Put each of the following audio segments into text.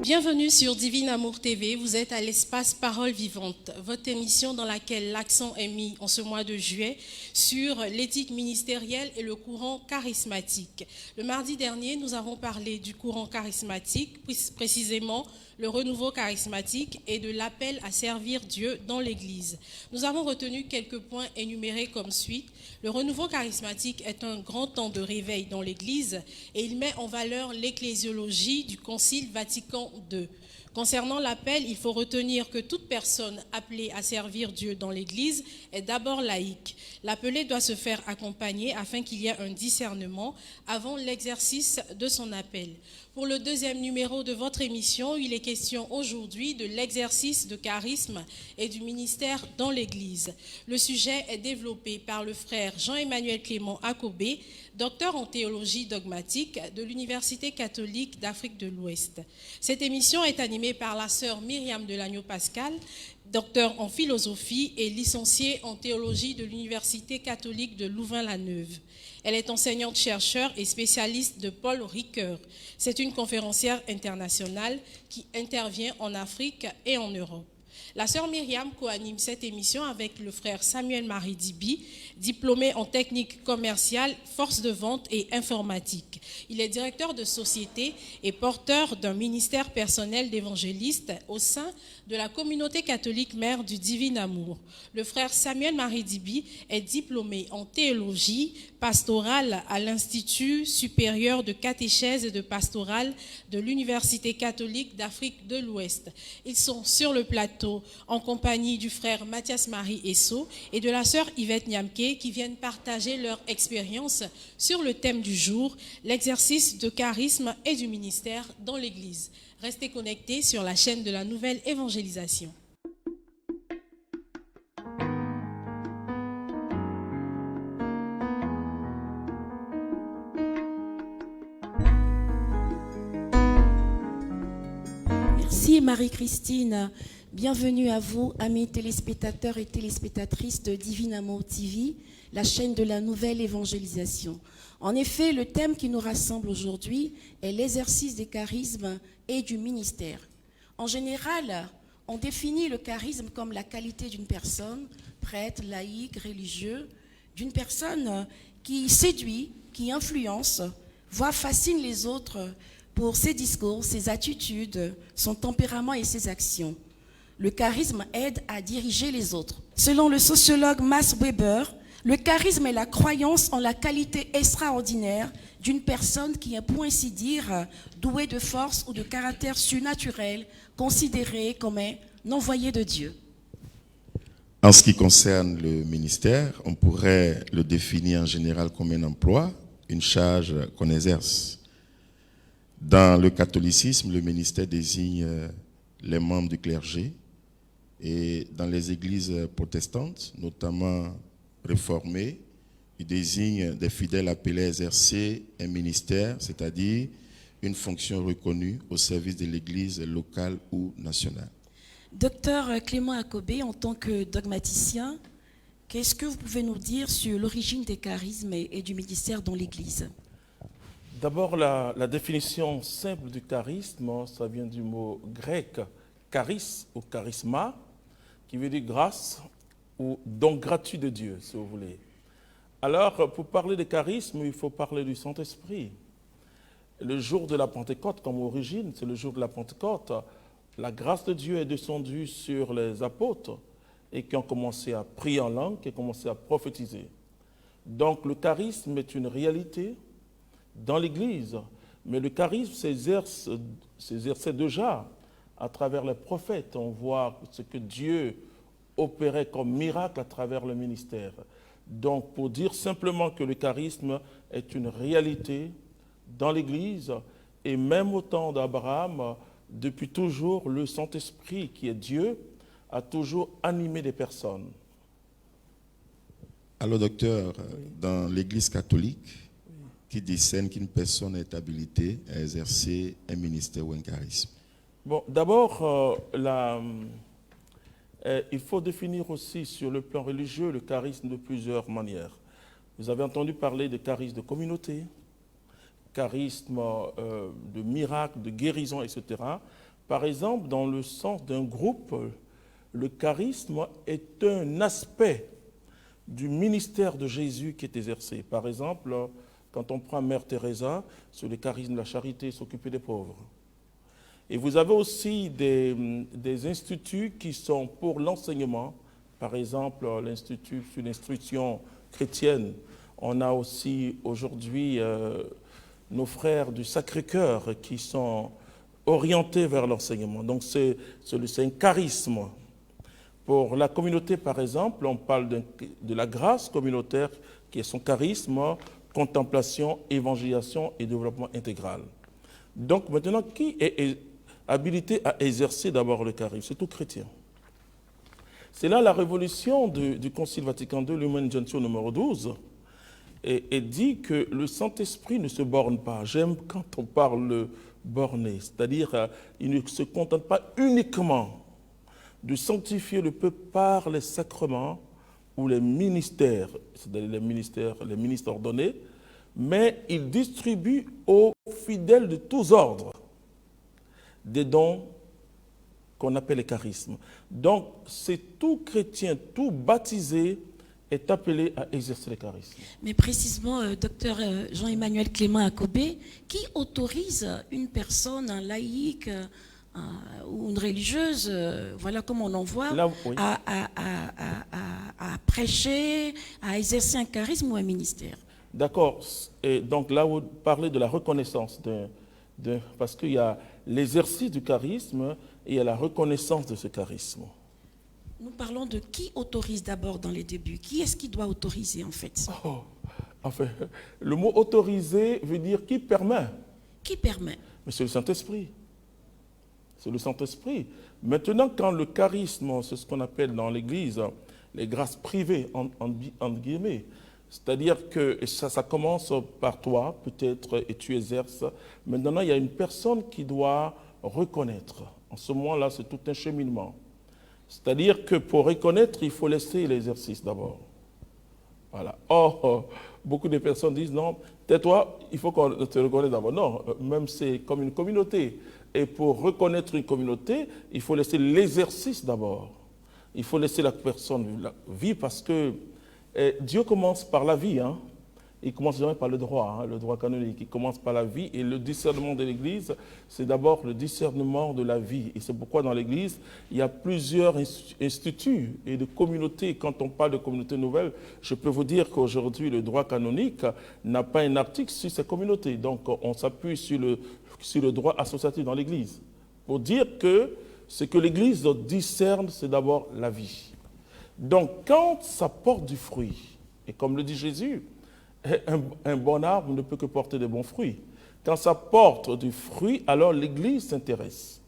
Bienvenue sur Divine Amour TV, vous êtes à l'espace Parole Vivante, votre émission dans laquelle l'accent est mis en ce mois de juillet sur l'éthique ministérielle et le courant charismatique. Le mardi dernier, nous avons parlé du courant charismatique, précisément le renouveau charismatique et de l'appel à servir Dieu dans l'Église. Nous avons retenu quelques points énumérés comme suit. Le renouveau charismatique est un grand temps de réveil dans l'Église et il met en valeur l'ecclésiologie du Concile Vatican II. Concernant l'appel, il faut retenir que toute personne appelée à servir Dieu dans l'Église est d'abord laïque. L'appelé doit se faire accompagner afin qu'il y ait un discernement avant l'exercice de son appel. Pour le deuxième numéro de votre émission, il est question aujourd'hui de l'exercice de charisme et du ministère dans l'Église. Le sujet est développé par le frère Jean-Emmanuel Clément Akobé, docteur en théologie dogmatique de l'Université catholique d'Afrique de l'Ouest. Cette émission est animée par la sœur Myriam Delagno-Pascal, docteur en philosophie et licenciée en théologie de l'Université catholique de Louvain-la-Neuve. Elle est enseignante-chercheur et spécialiste de Paul Ricoeur. C'est une conférencière internationale qui intervient en Afrique et en Europe. La sœur Myriam co-anime cette émission avec le frère Samuel-Marie Dibi, diplômé en technique commerciale, force de vente et informatique. Il est directeur de société et porteur d'un ministère personnel d'évangéliste au sein de la communauté catholique mère du Divin Amour. Le frère Samuel-Marie Dibi est diplômé en théologie pastorale à l'Institut supérieur de catéchèse et de pastorale de l'Université catholique d'Afrique de l'Ouest. Ils sont sur le plateau en compagnie du frère Mathias-Marie Esso et de la sœur Yvette Niamke qui viennent partager leur expérience sur le thème du jour, l'exercice de charisme et du ministère dans l'Église. Restez connectés sur la chaîne de la Nouvelle Évangélisation. Merci Marie-Christine. Bienvenue à vous, amis téléspectateurs et téléspectatrices de Divine Amour TV, la chaîne de la Nouvelle Évangélisation. En effet, le thème qui nous rassemble aujourd'hui est l'exercice des charismes et du ministère. En général, on définit le charisme comme la qualité d'une personne, prêtre, laïque, religieux, d'une personne qui séduit, qui influence, voire fascine les autres pour ses discours, ses attitudes, son tempérament et ses actions. Le charisme aide à diriger les autres. Selon le sociologue Max Weber, le charisme est la croyance en la qualité extraordinaire d'une personne qui est, pour ainsi dire, douée de force ou de caractère surnaturel, considérée comme un envoyé de Dieu. En ce qui concerne le ministère, on pourrait le définir en général comme un emploi, une charge qu'on exerce. Dans le catholicisme, le ministère désigne les membres du clergé, et dans les églises protestantes, notamment réformées, il désigne des fidèles appelés à exercer un ministère, c'est-à-dire une fonction reconnue au service de l'église locale ou nationale. Docteur Clément Akobé, en tant que dogmaticien, qu'est-ce que vous pouvez nous dire sur l'origine des charismes et du ministère dans l'église ? D'abord, la définition simple du charisme, ça vient du mot grec charis ou charisma, qui veut dire grâce ou don gratuit de Dieu, si vous voulez. Alors, pour parler de charisme, il faut parler du Saint-Esprit. Le jour de la Pentecôte, comme origine, c'est le jour de la Pentecôte, la grâce de Dieu est descendue sur les apôtres et qui ont commencé à prier en langue, qui ont commencé à prophétiser. Donc, le charisme est une réalité dans l'Église, mais le charisme s'exerçait déjà à travers les prophètes. On voit ce que Dieu opérait comme miracle à travers le ministère. Donc, pour dire simplement que le charisme est une réalité dans l'Église, et même au temps d'Abraham, depuis toujours, le Saint-Esprit, qui est Dieu, a toujours animé des personnes. Alors, docteur, dans l'Église catholique, qui discerne qu'une personne est habilitée à exercer un ministère ou un charisme? Bon, d'abord, il faut définir aussi sur le plan religieux le charisme de plusieurs manières. Vous avez entendu parler de charisme de communauté, charisme de miracle, de guérison, etc. Par exemple, dans le sens d'un groupe, le charisme est un aspect du ministère de Jésus qui est exercé. Par exemple, quand on prend Mère Teresa, sur le charisme de la charité, s'occuper des pauvres. Et vous avez aussi des instituts qui sont pour l'enseignement. Par exemple, l'Institut sur l'instruction chrétienne. On a aussi aujourd'hui nos frères du Sacré-Cœur qui sont orientés vers l'enseignement. Donc c'est un charisme. Pour la communauté, par exemple, on parle de la grâce communautaire qui est son charisme, contemplation, évangélisation et développement intégral. Donc maintenant, qui est habilité à exercer d'abord le charisme? C'est tout chrétien. C'est là la révolution du Concile Vatican II, Lumen Gentium numéro 12, et dit que le Saint-Esprit ne se borne pas. J'aime quand on parle de borner, c'est-à-dire il ne se contente pas uniquement de sanctifier le peuple par les sacrements ou les ministères, c'est-à-dire les ministres ordonnés, mais il distribue aux fidèles de tous ordres des dons qu'on appelle les charismes. Donc, c'est tout chrétien, tout baptisé est appelé à exercer les charismes. Mais précisément, docteur Jean-Emmanuel Clément Akobé, qui autorise une personne, un laïc ou une religieuse, voilà comme on en voit, là, oui, à prêcher, à exercer un charisme ou un ministère? D'accord. Et donc là, vous parlez de la reconnaissance, parce qu'il y a l'exercice du charisme et il y a la reconnaissance de ce charisme. Nous parlons de qui autorise d'abord dans les débuts. Qui est-ce qui doit autoriser en fait? Enfin, le mot autoriser veut dire qui permet. Qui permet? Mais c'est le Saint-Esprit. C'est le Saint-Esprit. Maintenant, quand le charisme, c'est ce qu'on appelle dans l'Église les grâces privées, entre guillemets, c'est-à-dire que ça commence par toi, peut-être, et tu exerces. Maintenant, il y a une personne qui doit reconnaître. En ce moment-là, c'est tout un cheminement. C'est-à-dire que pour reconnaître, il faut laisser l'exercice d'abord. Voilà. Beaucoup de personnes disent, non, tais-toi, il faut qu'on te reconnaisse d'abord. Non, même c'est comme une communauté. Et pour reconnaître une communauté, il faut laisser l'exercice d'abord. Il faut laisser la personne vivre parce que Dieu commence par la vie. Hein. Il commence jamais par le droit canonique. Il commence par la vie. Et le discernement de l'Église, c'est d'abord le discernement de la vie. Et c'est pourquoi dans l'Église, il y a plusieurs instituts et de communautés. Quand on parle de communautés nouvelles, je peux vous dire qu'aujourd'hui, le droit canonique n'a pas un article sur ces communautés. Donc, on s'appuie sur le droit associatif dans l'Église pour dire que ce que l'Église discerne, c'est d'abord la vie. Donc, quand ça porte du fruit, et comme le dit Jésus, un bon arbre ne peut que porter de bons fruits. Quand ça porte du fruit, alors l'Église s'intéresse.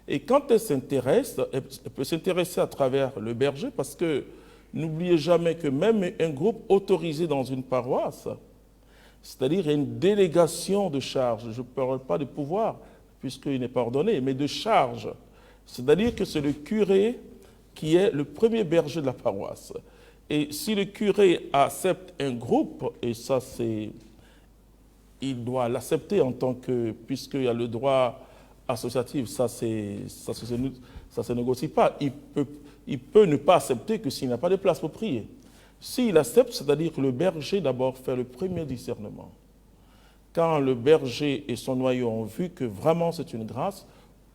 Et quand elle s'intéresse, elle peut s'intéresser à travers le berger, parce que n'oubliez jamais que même un groupe autorisé dans une paroisse, c'est-à-dire une délégation de charges, je ne parle pas de pouvoir, puisqu'il n'est pas ordonné, mais de charges. C'est-à-dire que c'est le curé qui est le premier berger de la paroisse. Et si le curé accepte un groupe, et ça il doit l'accepter en tant que, puisqu'il y a le droit associatif, ça se négocie pas. Il peut ne pas accepter que s'il n'a pas de place pour prier. S'il accepte, c'est-à-dire que le berger d'abord fait le premier discernement. Quand le berger et son noyau ont vu que vraiment c'est une grâce,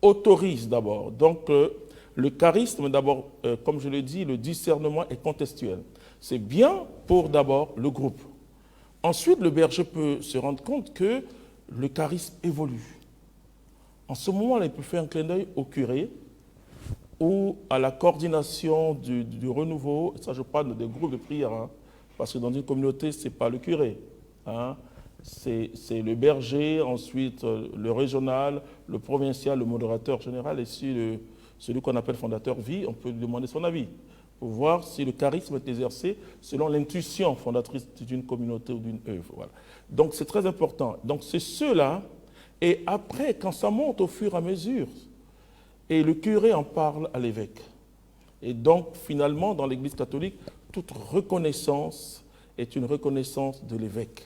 autorise d'abord. Donc, le charisme, d'abord, comme je l'ai dit, le discernement est contextuel. C'est bien pour d'abord le groupe. Ensuite, le berger peut se rendre compte que le charisme évolue. En ce moment-là, il peut faire un clin d'œil au curé ou à la coordination du renouveau. Ça, je parle des groupes de prière, hein, parce que dans une communauté, ce n'est pas le curé. Hein. C'est le berger, ensuite le régional, le provincial, le modérateur général, et celui qu'on appelle fondateur vie, on peut lui demander son avis pour voir si le charisme est exercé selon l'intuition fondatrice d'une communauté ou d'une œuvre. Voilà. Donc c'est très important. Donc c'est ceux-là, et après, quand ça monte au fur et à mesure, et le curé en parle à l'évêque. Et donc finalement, dans l'Église catholique, toute reconnaissance est une reconnaissance de l'évêque.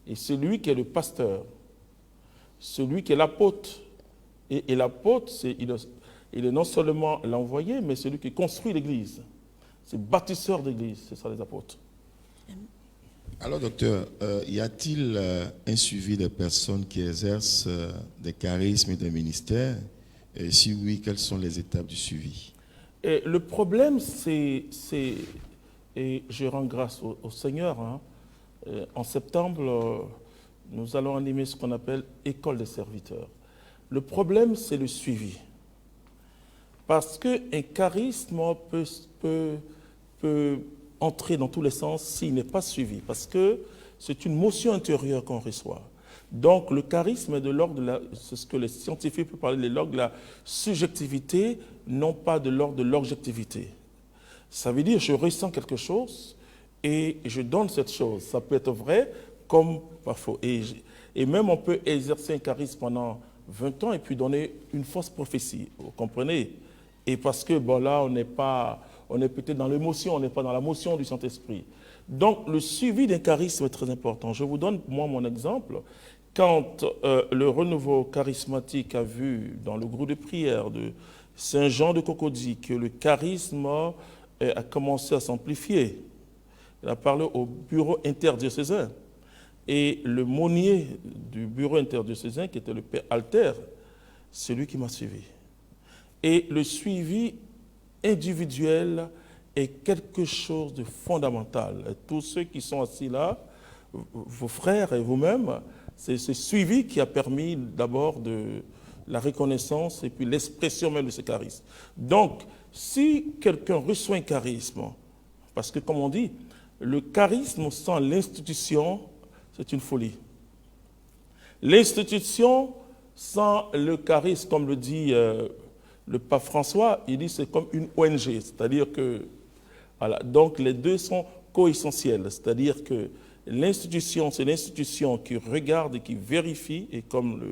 Et celui qui est le pasteur, celui qui est l'apôtre, Et l'apôtre, il est non seulement l'envoyé, mais celui qui construit l'Église. C'est bâtisseur d'Église, c'est ça les apôtres. Alors, docteur, y a-t-il un suivi des personnes qui exercent des charismes et des ministères? Et si oui, quelles sont les étapes du suivi? Et le problème, et je rends grâce au Seigneur, hein, en septembre, nous allons animer ce qu'on appelle École des serviteurs. Le problème, c'est le suivi. Parce qu'un charisme peut entrer dans tous les sens s'il n'est pas suivi. Parce que c'est une motion intérieure qu'on reçoit. Donc le charisme est de l'ordre de c'est ce que les scientifiques peuvent parler de l'ordre de la subjectivité, non pas de l'ordre de l'objectivité. Ça veut dire je ressens quelque chose et je donne cette chose. Ça peut être vrai comme pas faux. Et même on peut exercer un charisme pendant 20 ans et puis donner une fausse prophétie. Vous comprenez? Et parce que bon là on est peut-être dans l'émotion, on n'est pas dans la motion du Saint-Esprit. Donc le suivi d'un charisme est très important. Je vous donne moi mon exemple. Quand le renouveau charismatique a vu dans le groupe de prière de Saint-Jean de Cocody que le charisme a commencé à s'amplifier, il a parlé au bureau interdiocésain. Et le monnier du bureau interdiocésain, qui était le père Alter, c'est lui qui m'a suivi. Et le suivi individuel est quelque chose de fondamental. Et tous ceux qui sont assis là, vos frères et vous-même, c'est ce suivi qui a permis d'abord de la reconnaissance et puis l'expression même de ce charisme. Donc, si quelqu'un reçoit un charisme, parce que comme on dit, le charisme sans l'institution, c'est une folie. L'institution sans le charisme, comme le dit le pape François, il dit c'est comme une ONG, c'est-à-dire que, voilà, donc les deux sont coessentiels, c'est-à-dire que l'institution, c'est l'institution qui regarde et qui vérifie, et comme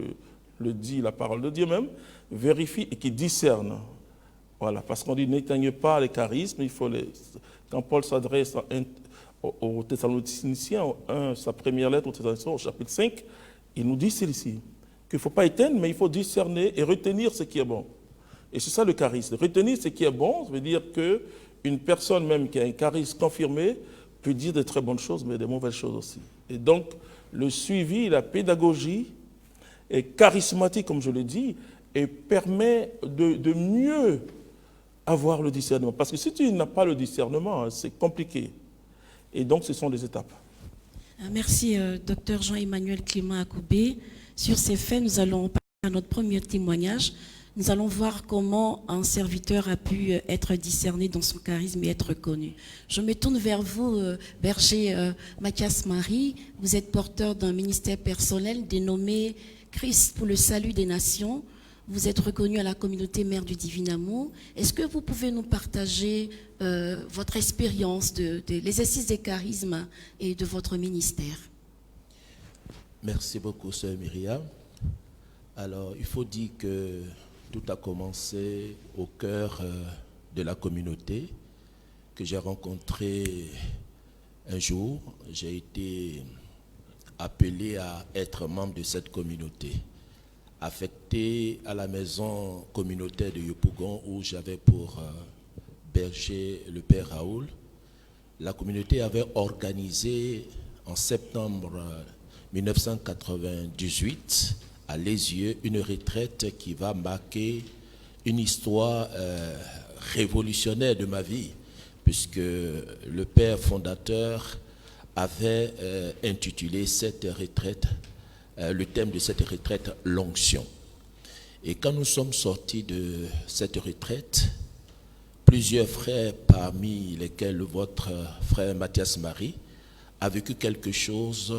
le dit la parole de Dieu même, vérifie et qui discerne. Voilà, parce qu'on dit n'éteignez pas les charismes, il faut quand Paul s'adresse aux Thessaloniciens, sa première lettre aux Thessaloniciens, au chapitre 5, il nous dit ceci, qu'il ne faut pas éteindre, mais il faut discerner et retenir ce qui est bon. Et c'est ça le charisme. Retenir ce qui est bon, ça veut dire qu'une personne même qui a un charisme confirmé peut dire de très bonnes choses, mais de mauvaises choses aussi. Et donc, le suivi, la pédagogie est charismatique, comme je l'ai dit, et permet de mieux avoir le discernement. Parce que si tu n'as pas le discernement, c'est compliqué. Et donc, ce sont des étapes. Merci, Dr Jean-Emmanuel Clément Akoubé. Sur ces faits, nous allons passer à notre premier témoignage. Nous allons voir comment un serviteur a pu être discerné dans son charisme et être connu. Je me tourne vers vous, berger Mathias Marie. Vous êtes porteur d'un ministère personnel dénommé Christ pour le salut des nations. Vous êtes reconnu à la communauté Mère du Divin Amour. Est-ce que vous pouvez nous partager votre expérience de l'exercice des charismes et de votre ministère? Merci beaucoup, sœur Myriam. Alors, il faut dire que tout a commencé au cœur de la communauté que j'ai rencontré un jour. J'ai été appelé à être membre de cette communauté, affecté à la maison communautaire de Yopougon où j'avais pour berger le père Raoul. La communauté avait organisé en septembre 1998 à Lézieux une retraite qui va marquer une histoire révolutionnaire de ma vie, puisque le père fondateur avait intitulé cette retraite, le thème de cette retraite, l'onction. Et quand nous sommes sortis de cette retraite, plusieurs frères, parmi lesquels votre frère Mathias Marie, a vécu quelque chose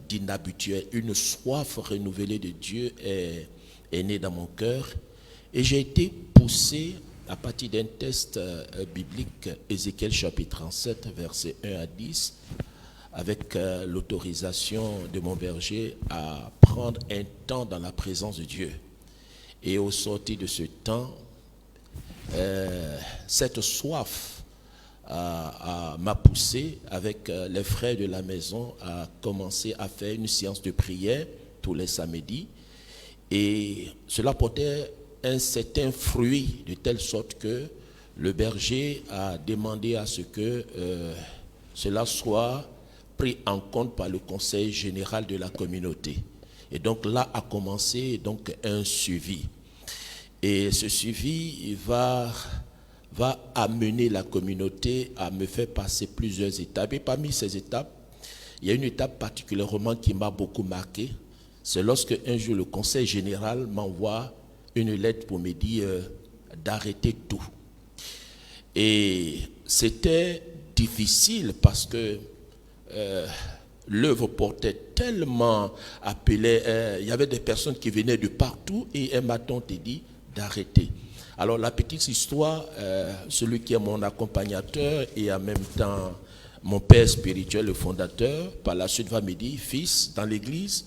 d'inhabituel. Une soif renouvelée de Dieu est née dans mon cœur. Et j'ai été poussé à partir d'un texte biblique, Ézéchiel chapitre 37, versets 1 à 10, avec l'autorisation de mon berger à prendre un temps dans la présence de Dieu. Et au sortir de ce temps, cette soif m'a poussé avec les frères de la maison à commencer à faire une séance de prière tous les samedis. Et cela portait un certain fruit, de telle sorte que le berger a demandé à ce que cela soit pris en compte par le conseil général de la communauté. Et donc là a commencé donc un suivi. Et ce suivi va amener la communauté à me faire passer plusieurs étapes. Et parmi ces étapes, il y a une étape particulièrement qui m'a beaucoup marqué. C'est lorsque un jour le conseil général m'envoie une lettre pour me dire d'arrêter tout. Et c'était difficile parce que l'œuvre portait tellement appelé, il y avait des personnes qui venaient de partout et un matin on te dit d'arrêter. Alors la petite histoire, celui qui est mon accompagnateur et en même temps mon père spirituel, le fondateur, par la suite va me dire, fils, dans l'église,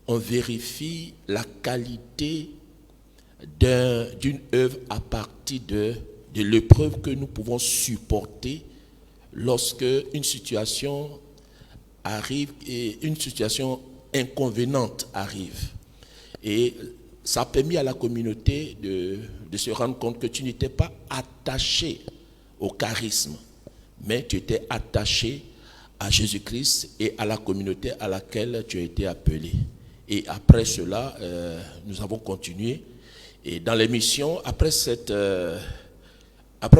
on vérifie la qualité d'une œuvre à partir de l'épreuve que nous pouvons supporter lorsque une situation arrive et une situation inconvéniente arrive. Et ça a permis à la communauté de se rendre compte que tu n'étais pas attaché au charisme, mais tu étais attaché à Jésus-Christ et à la communauté à laquelle tu as été appelé. Et après cela, nous avons continué. Et dans l'émission, après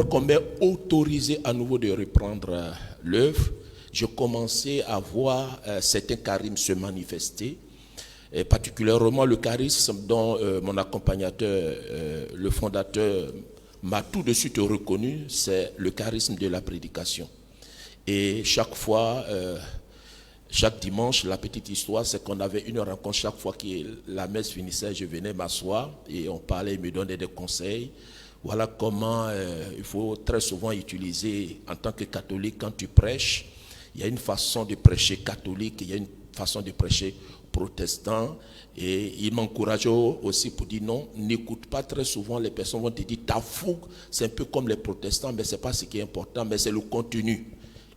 qu'on m'ait autorisé à nouveau de reprendre l'œuvre, je commençais à voir certains charismes se manifester, et particulièrement le charisme dont mon accompagnateur, le fondateur, m'a tout de suite reconnu, c'est le charisme de la prédication. Et chaque fois, chaque dimanche, la petite histoire, c'est qu'on avait une rencontre chaque fois que la messe finissait, je venais m'asseoir et on parlait, il me donnait des conseils. Voilà comment il faut très souvent utiliser, en tant que catholique, quand tu prêches, il y a une façon de prêcher catholique, il y a une façon de prêcher protestant. Et il m'encourageait aussi pour dire non, n'écoute pas très souvent, les personnes vont te dire ta fougue, c'est un peu comme les protestants, mais ce n'est pas ce qui est important, mais c'est le contenu.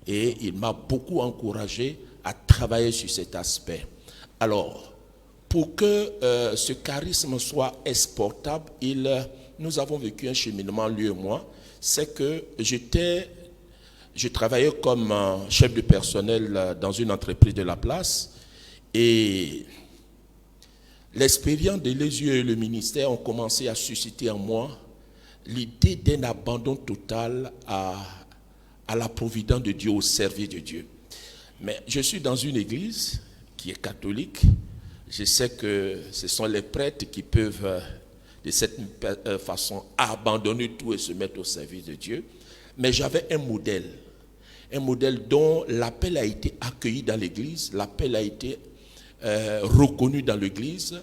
Et il m'a beaucoup encouragé à travailler sur cet aspect. Alors, pour que ce charisme soit exportable, nous avons vécu un cheminement, lui et moi. C'est que je travaillais comme chef de personnel dans une entreprise de la place et l'expérience de les yeux et le ministère ont commencé à susciter en moi l'idée d'un abandon total à la providence de Dieu, au service de Dieu. Mais je suis dans une église qui est catholique. Je sais que ce sont les prêtres qui peuvent, de cette façon, abandonner tout et se mettre au service de Dieu. Mais j'avais un modèle dont l'appel a été accueilli dans l'église, l'appel a été reconnu dans l'église.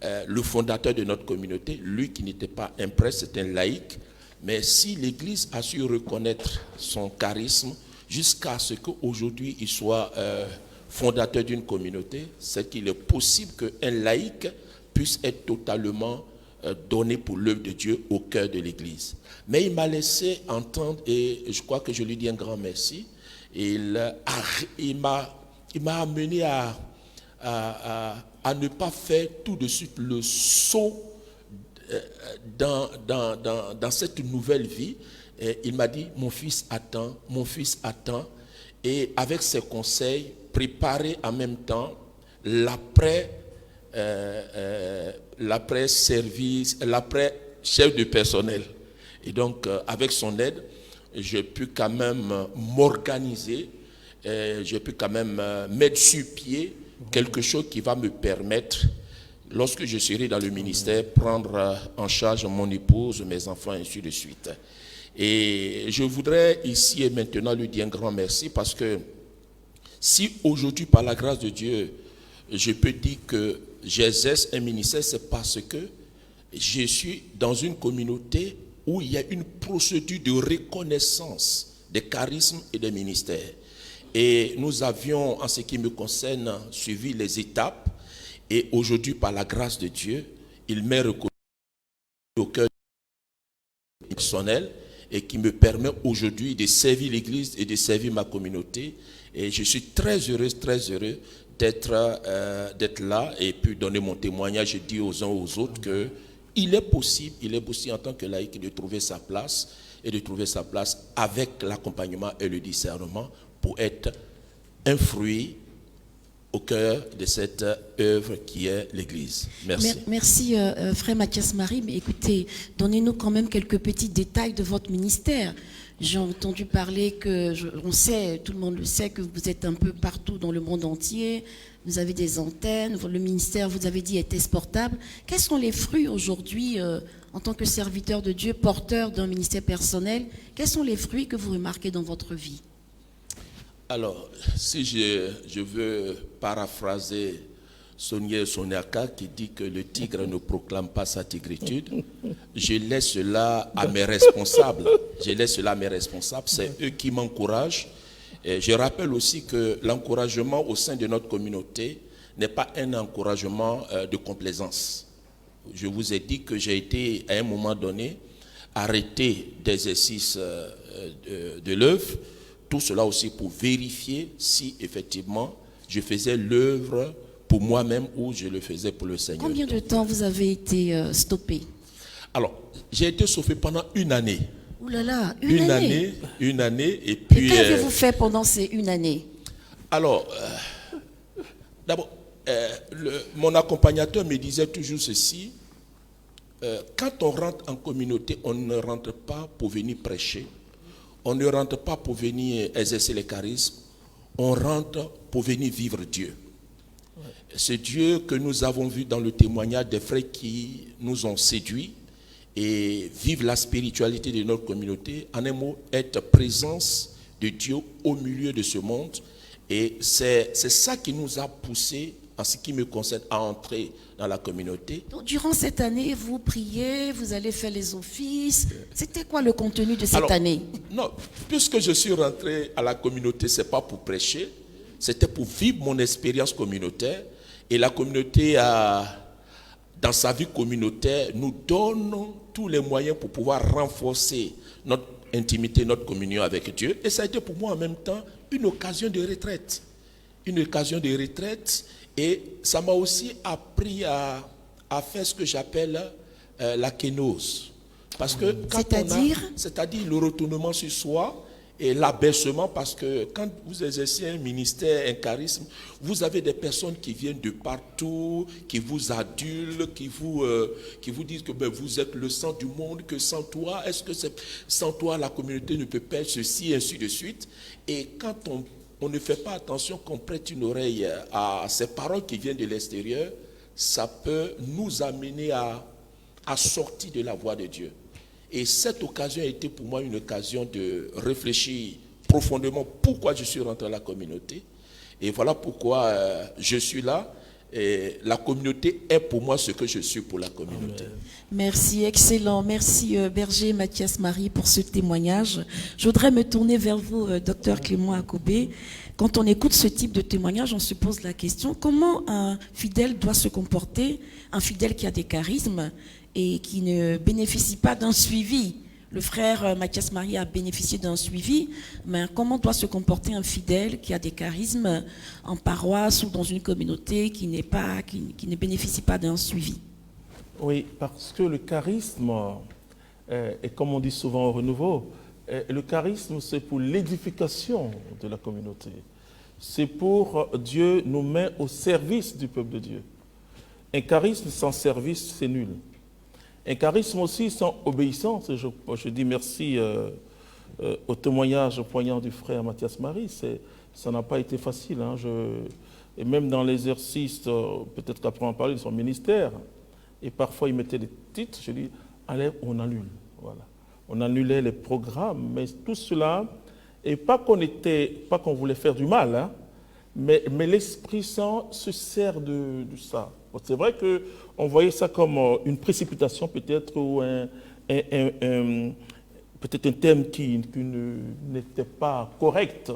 Le fondateur de notre communauté, lui qui n'était pas un prêtre, c'était un laïc. Mais si l'église a su reconnaître son charisme, jusqu'à ce qu'aujourd'hui il soit fondateur d'une communauté, c'est qu'il est possible qu'un laïc puisse être totalement donné pour l'œuvre de Dieu au cœur de l'église. Mais il m'a laissé entendre, et je crois que je lui dis un grand merci, il m'a amené à ne pas faire tout de suite le saut dans cette nouvelle vie. Et il m'a dit, mon fils attend, et avec ses conseils, préparer en même temps l'après-service, l'après-chef de personnel. Et donc, avec son aide, j'ai pu quand même m'organiser, j'ai pu quand même mettre sur pied quelque chose qui va me permettre, lorsque je serai dans le ministère, prendre en charge mon épouse, mes enfants, et ainsi de suite. Et je voudrais ici et maintenant lui dire un grand merci parce que si aujourd'hui, par la grâce de Dieu, je peux dire que j'exerce un ministère, c'est parce que je suis dans une communauté où il y a une procédure de reconnaissance des charismes et des ministères. Et nous avions, en ce qui me concerne, suivi les étapes. Et aujourd'hui, par la grâce de Dieu, il m'est reconnu au cœur personnel et qui me permet aujourd'hui de servir l'Église et de servir ma communauté. Et je suis très heureux d'être là et puis donner mon témoignage et dire aux uns aux autres qu'il est possible en tant que laïc de trouver sa place et de trouver sa place avec l'accompagnement et le discernement pour être un fruit au cœur de cette œuvre qui est l'Église. Merci. Merci, frère Mathias Marie. Mais écoutez, donnez-nous quand même quelques petits détails de votre ministère. J'ai entendu parler on sait, tout le monde le sait, que vous êtes un peu partout dans le monde entier. Vous avez des antennes. Le ministère, vous avez dit, est exportable. Quels sont les fruits aujourd'hui, en tant que serviteur de Dieu, porteur d'un ministère personnel? Quels sont les fruits que vous remarquez dans votre vie? Alors, si je veux paraphraser Sonia Soniaka qui dit que le tigre ne proclame pas sa tigritude, je laisse cela à mes responsables. C'est eux qui m'encouragent. Et je rappelle aussi que l'encouragement au sein de notre communauté n'est pas un encouragement de complaisance. Je vous ai dit que j'ai été, à un moment donné, arrêté d'exercice de l'œuvre. Tout cela aussi pour vérifier si effectivement je faisais l'œuvre pour moi-même ou je le faisais pour le Seigneur. Combien de temps vous avez été stoppé? Alors, j'ai été sauvé pendant une année. Ouh là là, une année et puis... Qu'avez-vous fait pendant ces une année? Alors, d'abord, mon accompagnateur me disait toujours ceci. Quand on rentre en communauté, on ne rentre pas pour venir prêcher. On ne rentre pas pour venir exercer les charismes, on rentre pour venir vivre Dieu. C'est Dieu que nous avons vu dans le témoignage des frères qui nous ont séduits et vivent la spiritualité de notre communauté. En un mot, être présence de Dieu au milieu de ce monde. Et c'est ça qui nous a poussés, en ce qui me concerne, à entrer dans la communauté. Donc, durant cette année, vous priez, vous allez faire les offices. C'était quoi le contenu de cette année? Non, puisque je suis rentré à la communauté, ce n'est pas pour prêcher, c'était pour vivre mon expérience communautaire. Et la communauté, dans sa vie communautaire, nous donne tous les moyens pour pouvoir renforcer notre intimité, notre communion avec Dieu. Et ça a été pour moi en même temps une occasion de retraite. Et ça m'a aussi appris à faire ce que j'appelle la kénose. Parce que c'est-à-dire le retournement sur soi et l'abaissement, parce que quand vous exercez un ministère, un charisme, vous avez des personnes qui viennent de partout, qui vous adulent, qui vous disent que vous êtes le sang du monde, que sans toi, sans toi la communauté ne peut pas être ceci, ainsi de suite. Et quand on ne fait pas attention, qu'on prête une oreille à ces paroles qui viennent de l'extérieur, ça peut nous amener à sortir de la voie de Dieu. Et cette occasion a été pour moi une occasion de réfléchir profondément pourquoi je suis rentré dans la communauté. Et voilà pourquoi je suis là. Et la communauté est pour moi ce que je suis pour la communauté. Merci, excellent. Merci Berger Mathias Marie pour ce témoignage. Je voudrais me tourner vers vous, docteur Clément Akobé. Quand on écoute ce type de témoignage, on se pose la question, comment un fidèle doit se comporter, un fidèle qui a des charismes et qui ne bénéficie pas d'un suivi? Le frère Mathias Marie a bénéficié d'un suivi, mais comment doit se comporter un fidèle qui a des charismes en paroisse ou dans une communauté qui ne bénéficie pas d'un suivi? Oui, parce que le charisme, et comme on dit souvent au Renouveau, le charisme c'est pour l'édification de la communauté. C'est pour Dieu nous met au service du peuple de Dieu. Un charisme sans service, c'est nul. Un charisme aussi sans obéissance, je dis merci au témoignage poignant du frère Mathias Marie, ça n'a pas été facile. Et même dans l'exercice, peut-être qu'après on parlait de son ministère, et parfois il mettait des titres, je dis, allez, on annule. Voilà. On annulait les programmes, mais tout cela, et pas qu'on voulait faire du mal, mais l'Esprit Saint se sert de ça. C'est vrai qu'on voyait ça comme une précipitation peut-être, ou peut-être un thème qui n'était pas correct,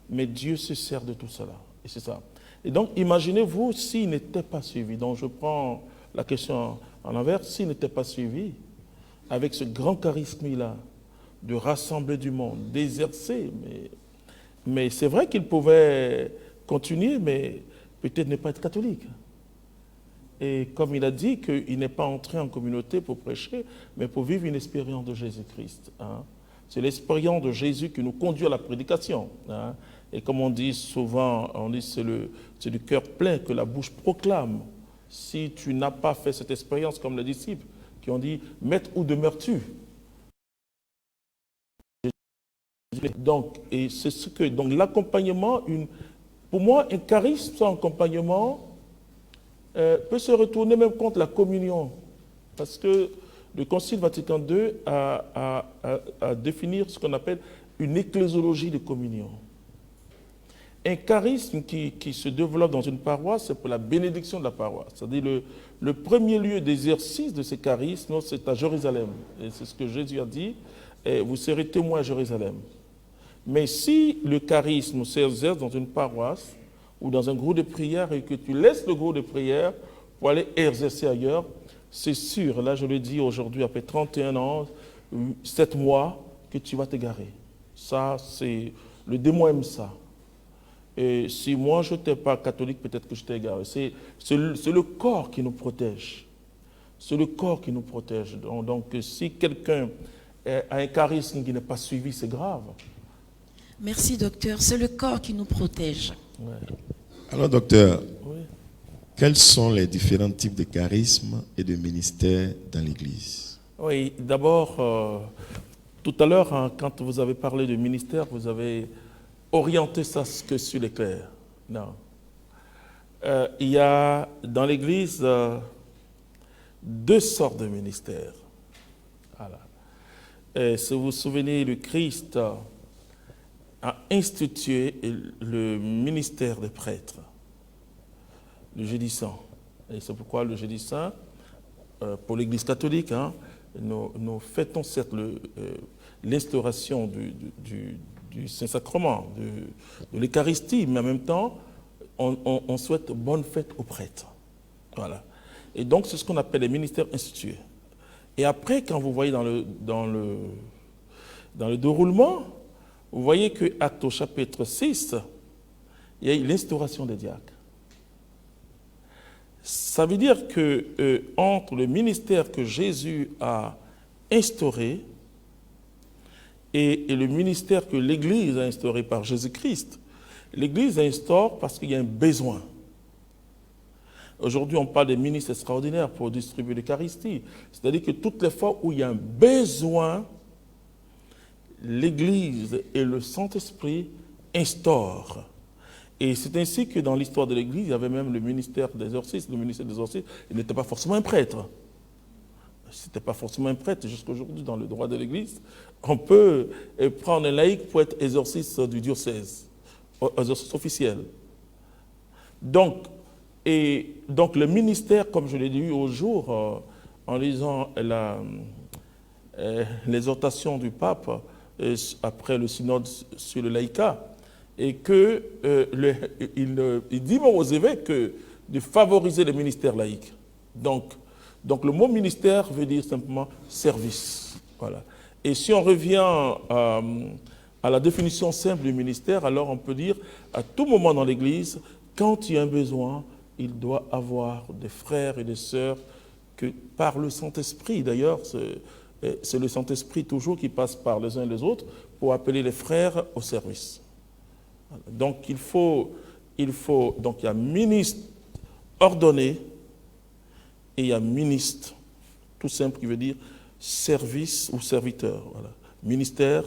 mais Dieu se sert de tout cela. Et c'est ça. Et donc, imaginez-vous s'il n'était pas suivi. Donc, je prends la question en envers. S'il n'était pas suivi, avec ce grand charisme-là, de rassembler du monde, d'exercer, mais c'est vrai qu'il pouvait continuer, mais peut-être ne pas être catholique. Et comme il a dit qu'il n'est pas entré en communauté pour prêcher, mais pour vivre une expérience de Jésus-Christ. Hein. C'est l'expérience de Jésus qui nous conduit à la prédication. Hein. Et comme on dit souvent, on dit c'est du cœur plein que la bouche proclame. Si tu n'as pas fait cette expérience comme les disciples qui ont dit « Maître, où demeures-tu » Donc, et c'est ce que, donc l'accompagnement, pour moi, un charisme sans accompagnement peut se retourner même contre la communion. Parce que le Concile Vatican II a défini ce qu'on appelle une ecclésiologie de communion. Un charisme qui se développe dans une paroisse, c'est pour la bénédiction de la paroisse. C'est-à-dire le premier lieu d'exercice de ces charismes, c'est à Jérusalem. Et c'est ce que Jésus a dit, vous serez témoins à Jérusalem. Mais si le charisme s'exerce dans une paroisse ou dans un groupe de prière et que tu laisses le groupe de prière pour aller exercer ailleurs, c'est sûr, là je le dis aujourd'hui, après 31 ans, 7 mois, que tu vas t'égarer. Ça, c'est... Le démon aime ça. Et si moi je n'étais pas catholique, peut-être que je t'égare. C'est le corps qui nous protège. C'est le corps qui nous protège. Donc si quelqu'un a un charisme qui n'est pas suivi, c'est grave. Merci, docteur. C'est le corps qui nous protège. Ouais. Alors, docteur, Oui. quels sont les différents types de charismes et de ministères dans l'Église? Oui, d'abord, tout à l'heure, hein, quand vous avez parlé de ministère, vous avez orienté ça que sur les clercs. Non. Il y a dans l'Église 2 sortes de ministères. Voilà. Et si vous vous souvenez, le Christ a institué le ministère des prêtres, le jeudi saint. Et c'est pourquoi le jeudi saint, pour l'Église catholique, hein, nous fêtons certes l'instauration du Saint-Sacrement, de l'Eucharistie, mais en même temps, on souhaite bonne fête aux prêtres. Voilà. Et donc, c'est ce qu'on appelle les ministères institués. Et après, quand vous voyez dans le déroulement, vous voyez que Actes au chapitre 6, il y a eu l'instauration des diacres. Ça veut dire que entre le ministère que Jésus a instauré et le ministère que l'Église a instauré par Jésus-Christ, l'Église instaure parce qu'il y a un besoin. Aujourd'hui, on parle des ministres extraordinaires pour distribuer l'Eucharistie. C'est-à-dire que toutes les fois où il y a un besoin, l'Église et le Saint-Esprit instaurent. Et c'est ainsi que dans l'histoire de l'Église, il y avait même le ministère des exorcistes. Le ministère des exorcistes, il n'était pas forcément un prêtre. Ce n'était pas forcément un prêtre. Jusqu'aujourd'hui, dans le droit de l'Église, on peut prendre un laïc pour être exorciste du diocèse, exorciste officiel. Donc le ministère, comme je l'ai dit au jour, en lisant l'exhortation du pape après le synode sur le laïcat, et qu'il dit aux évêques de favoriser les ministères laïcs. Donc le mot ministère veut dire simplement service. Voilà. Et si on revient à la définition simple du ministère, alors on peut dire à tout moment dans l'Église, quand il y a un besoin, il doit avoir des frères et des sœurs que par le Saint-Esprit, d'ailleurs, c'est le Saint-Esprit toujours qui passe par les uns et les autres pour appeler les frères au service. Donc donc il y a ministre ordonné et il y a ministre, tout simple, qui veut dire service ou serviteur. Voilà. Ministère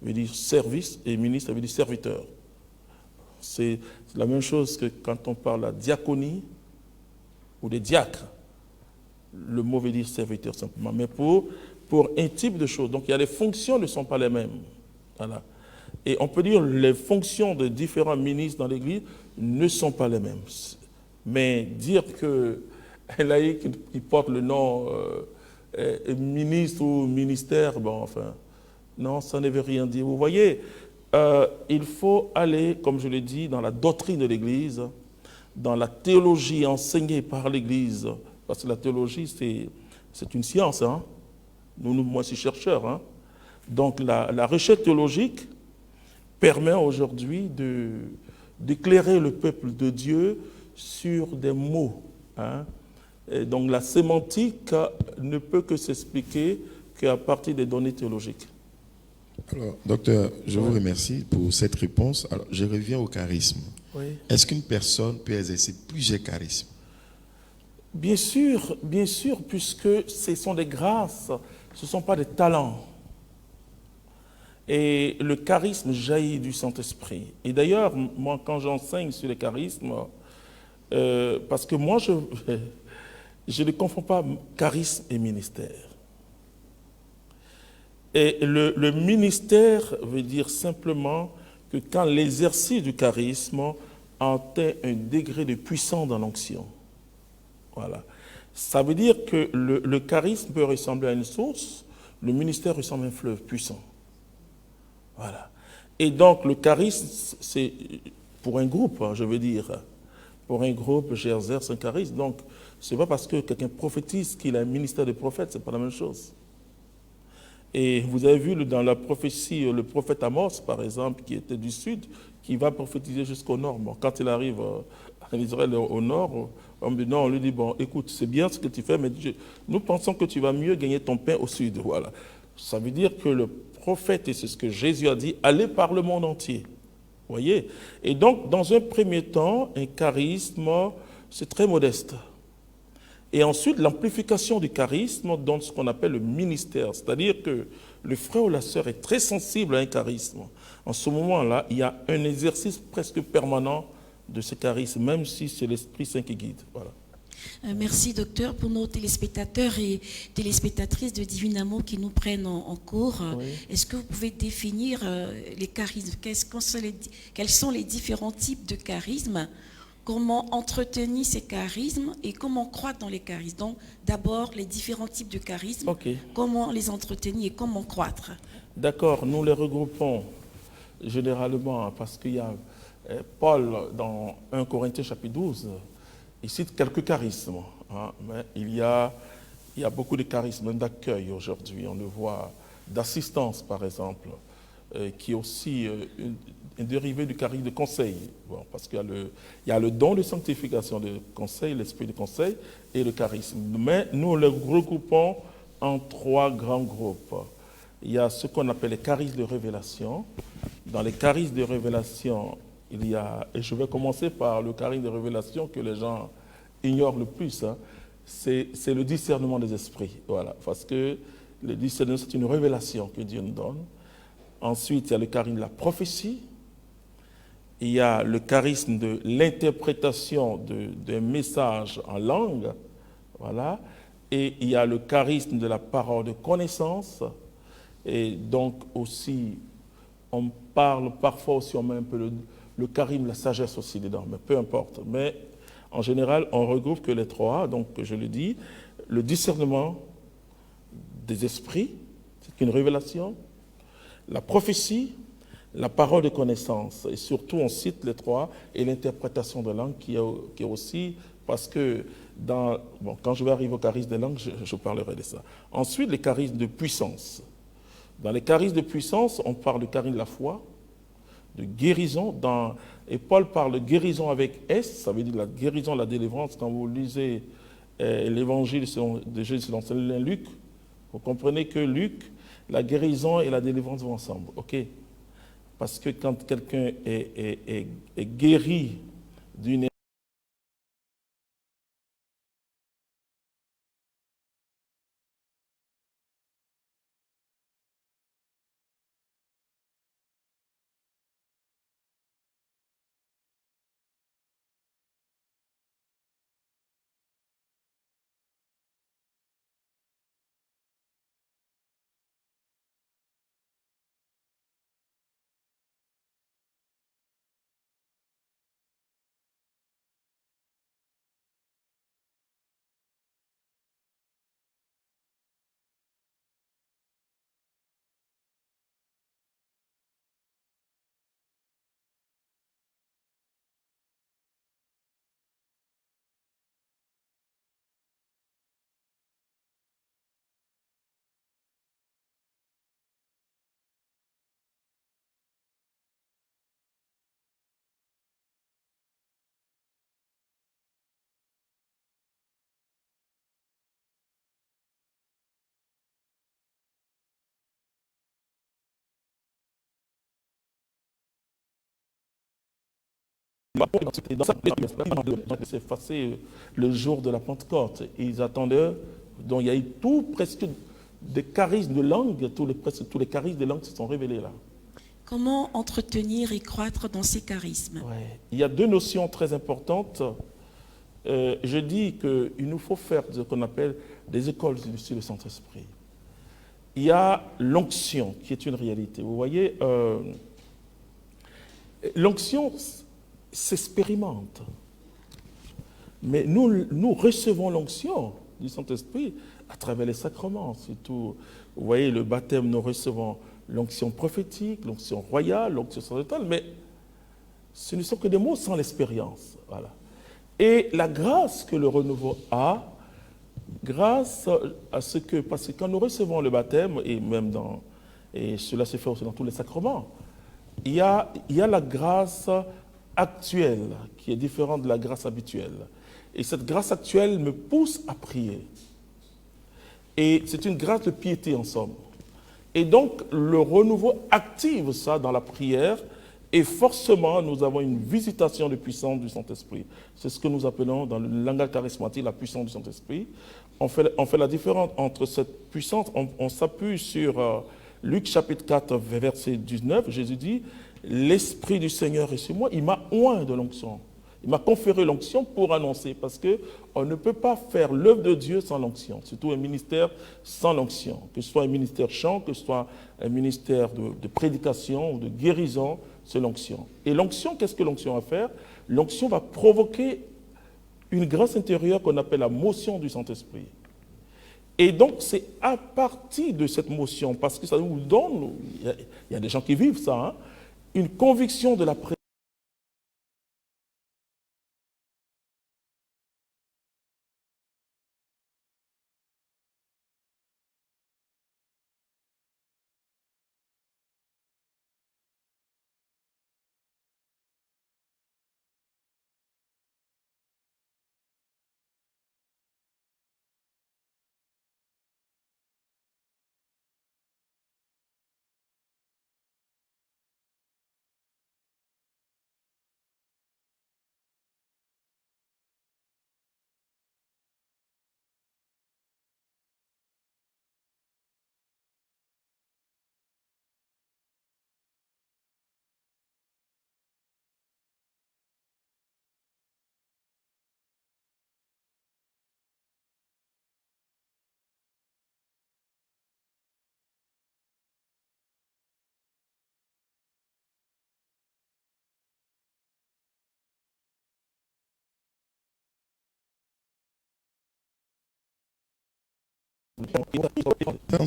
veut dire service et ministre veut dire serviteur. C'est la même chose que quand on parle de la diaconie ou des diacres. Le mot veut dire serviteur simplement, mais pour un type de choses. Donc il y a les fonctions ne sont pas les mêmes. Voilà. Et on peut dire que les fonctions de différents ministres dans l'Église ne sont pas les mêmes. Mais dire qu'un laïc qui porte le nom ministre ou ministère, bon, enfin, non, ça ne veut rien dire. Vous voyez, il faut aller, comme je l'ai dit, dans la doctrine de l'Église, dans la théologie enseignée par l'Église, parce que la théologie, c'est une science. Hein? Moi, je suis chercheur. Hein? Donc, la recherche théologique permet aujourd'hui d'éclairer le peuple de Dieu sur des mots, hein. Et donc la sémantique ne peut que s'expliquer qu'à partir des données théologiques. Alors, docteur, je vous remercie pour cette réponse. Alors, je reviens au charisme. Oui. Est-ce qu'une personne peut exercer plusieurs charismes? Bien sûr, puisque ce sont des grâces, ce ne sont pas des talents. Et le charisme jaillit du Saint-Esprit. Et d'ailleurs, moi, quand j'enseigne sur les charismes, parce que moi, je ne confonds pas charisme et ministère. Et le ministère veut dire simplement que quand l'exercice du charisme atteint un degré de puissance dans l'onction. Voilà. Ça veut dire que le charisme peut ressembler à une source, le ministère ressemble à un fleuve puissant. Voilà. Et donc le charisme, c'est pour un groupe, hein, je veux dire. Pour un groupe, j'exerce un charisme. Donc, ce n'est pas parce que quelqu'un prophétise qu'il a un ministère de prophète, ce n'est pas la même chose. Et vous avez vu dans la prophétie, le prophète Amos, par exemple, qui était du sud, qui va prophétiser jusqu'au nord. Bon, quand il arrive en Israël au nord, on lui dit, bon, écoute, c'est bien ce que tu fais, mais nous pensons que tu vas mieux gagner ton pain au sud. Voilà. Ça veut dire que le prophète, et c'est ce que Jésus a dit, allez par le monde entier. Voyez? Et donc, dans un premier temps, un charisme, c'est très modeste. Et ensuite, l'amplification du charisme donne ce qu'on appelle le ministère. C'est-à-dire que le frère ou la sœur est très sensible à un charisme. En ce moment-là, il y a un exercice presque permanent de ce charisme, même si c'est l'Esprit Saint qui guide. Voilà. Merci, docteur. Pour nos téléspectateurs et téléspectatrices de Divin Amour qui nous prennent en cours, oui. Est-ce que vous pouvez définir les charismes? Quels sont les différents types de charismes? Comment entretenir ces charismes et comment croître dans les charismes? Donc, d'abord, les différents types de charismes, okay. Comment les entretenir et comment croître? D'accord, nous les regroupons généralement parce qu'il y a Paul dans 1 Corinthiens chapitre 12, il cite quelques charismes, hein, mais il y a beaucoup de charismes d'accueil aujourd'hui. On le voit d'assistance, par exemple, qui est aussi un dérivé du charisme de conseil. Bon, parce qu'il y a le don de sanctification de conseil, l'esprit de conseil et le charisme. Mais nous les regroupons en 3 grands groupes. Il y a ce qu'on appelle les charismes de révélation. Dans les charismes de révélation, il y a, et je vais commencer par le charisme de révélation que les gens ignorent le plus, hein, c'est le discernement des esprits. Voilà, parce que le discernement, c'est une révélation que Dieu nous donne. Ensuite, il y a le charisme de la prophétie. Il y a le charisme de l'interprétation d'un message en langue. Voilà. Et il y a le charisme de la parole de connaissance. Et donc aussi, on parle parfois aussi, on met un peu le charisme de la sagesse aussi dedans, mais peu importe. Mais en général, on regroupe que les 3, donc je le dis, le discernement des esprits, c'est une révélation, la prophétie, la parole de connaissance, et surtout on cite les 3, et l'interprétation de langue qui est aussi, parce que quand je vais arriver au charisme des langues, je parlerai de ça. Ensuite, les charismes de puissance. Dans les charismes de puissance, on parle du charisme de la foi, de guérison, et Paul parle de guérison avec S, ça veut dire la guérison, la délivrance. Quand vous lisez l'évangile de Jésus dans Luc, vous comprenez que Luc, la guérison et la délivrance vont ensemble, ok? Parce que quand quelqu'un est guéri d'une s'est effacé le jour de la Pentecôte. Ils attendaient, donc il y a eu tout, presque des charismes de langue, presque tous les charismes de langue se sont révélés là. Comment entretenir et croître dans ces charismes? Ouais. Il y a deux notions très importantes. Je dis qu'il nous faut faire ce qu'on appelle des écoles sur le Saint-Esprit. Il y a l'onction qui est une réalité. Vous voyez, l'onction s'expérimente. Mais nous recevons l'onction du Saint-Esprit à travers les sacrements. Surtout, vous voyez, le baptême, nous recevons l'onction prophétique, l'onction royale, l'onction sacerdotale, mais ce ne sont que des mots sans l'expérience. Voilà. Et la grâce que le renouveau a, grâce à ce que, parce que quand nous recevons le baptême, et cela se fait aussi dans tous les sacrements, il y a la grâce actuelle qui est différente de la grâce habituelle. Et cette grâce actuelle me pousse à prier. Et c'est une grâce de piété en somme. Et donc, le renouveau active ça dans la prière et forcément, nous avons une visitation de puissance du Saint-Esprit. C'est ce que nous appelons dans le langage charismatique la puissance du Saint-Esprit. On fait la différence entre cette puissance, on s'appuie sur Luc chapitre 4, verset 19, Jésus dit « L'Esprit du Seigneur est sur moi, il m'a oint de l'onction. Il m'a conféré l'onction pour annoncer, parce qu'on ne peut pas faire l'œuvre de Dieu sans l'onction, surtout un ministère sans l'onction, que ce soit un ministère chant, que ce soit un ministère de prédication ou de guérison, c'est l'onction. Et l'onction, qu'est-ce que l'onction va faire? L'onction va provoquer une grâce intérieure qu'on appelle la motion du Saint-Esprit. Et donc, c'est à partir de cette motion, parce que ça nous donne, il y a des gens qui vivent ça, hein, une conviction de la présence.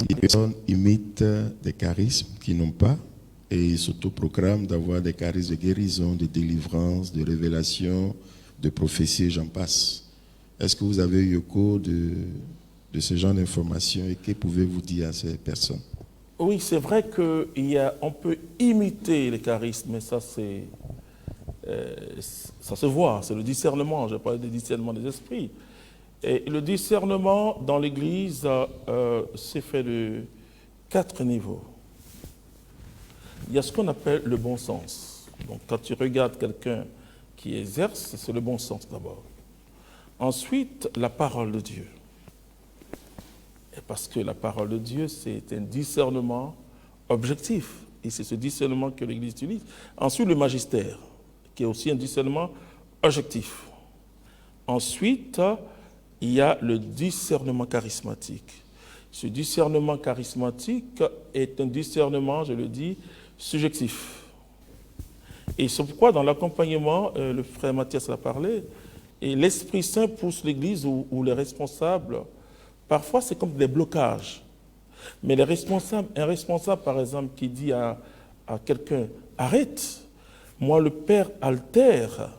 Les personnes imitent des charismes qui n'ont pas et ils s'autoproclament d'avoir des charismes de guérison, de délivrance, de révélation, de prophétie, j'en passe. Est-ce que vous avez eu écho de ce genre d'informations et que pouvez-vous dire à ces personnes? Oui, c'est vrai qu'on peut imiter les charismes, mais ça se voit, c'est le discernement, je parle du discernement des esprits. Et le discernement dans l'Église s'est fait de 4 niveaux. Il y a ce qu'on appelle le bon sens. Donc quand tu regardes quelqu'un qui exerce, c'est le bon sens d'abord. Ensuite, la parole de Dieu. Et parce que la parole de Dieu, c'est un discernement objectif. Et c'est ce discernement que l'Église utilise. Ensuite, le magistère, qui est aussi un discernement objectif. Ensuite, il y a le discernement charismatique. Ce discernement charismatique est un discernement, je le dis, subjectif. Et c'est pourquoi dans l'accompagnement, le frère Mathias l'a parlé, et l'Esprit Saint pousse l'Église ou les responsables, parfois c'est comme des blocages. Mais un responsable par exemple qui dit à quelqu'un, arrête, moi le Père altère,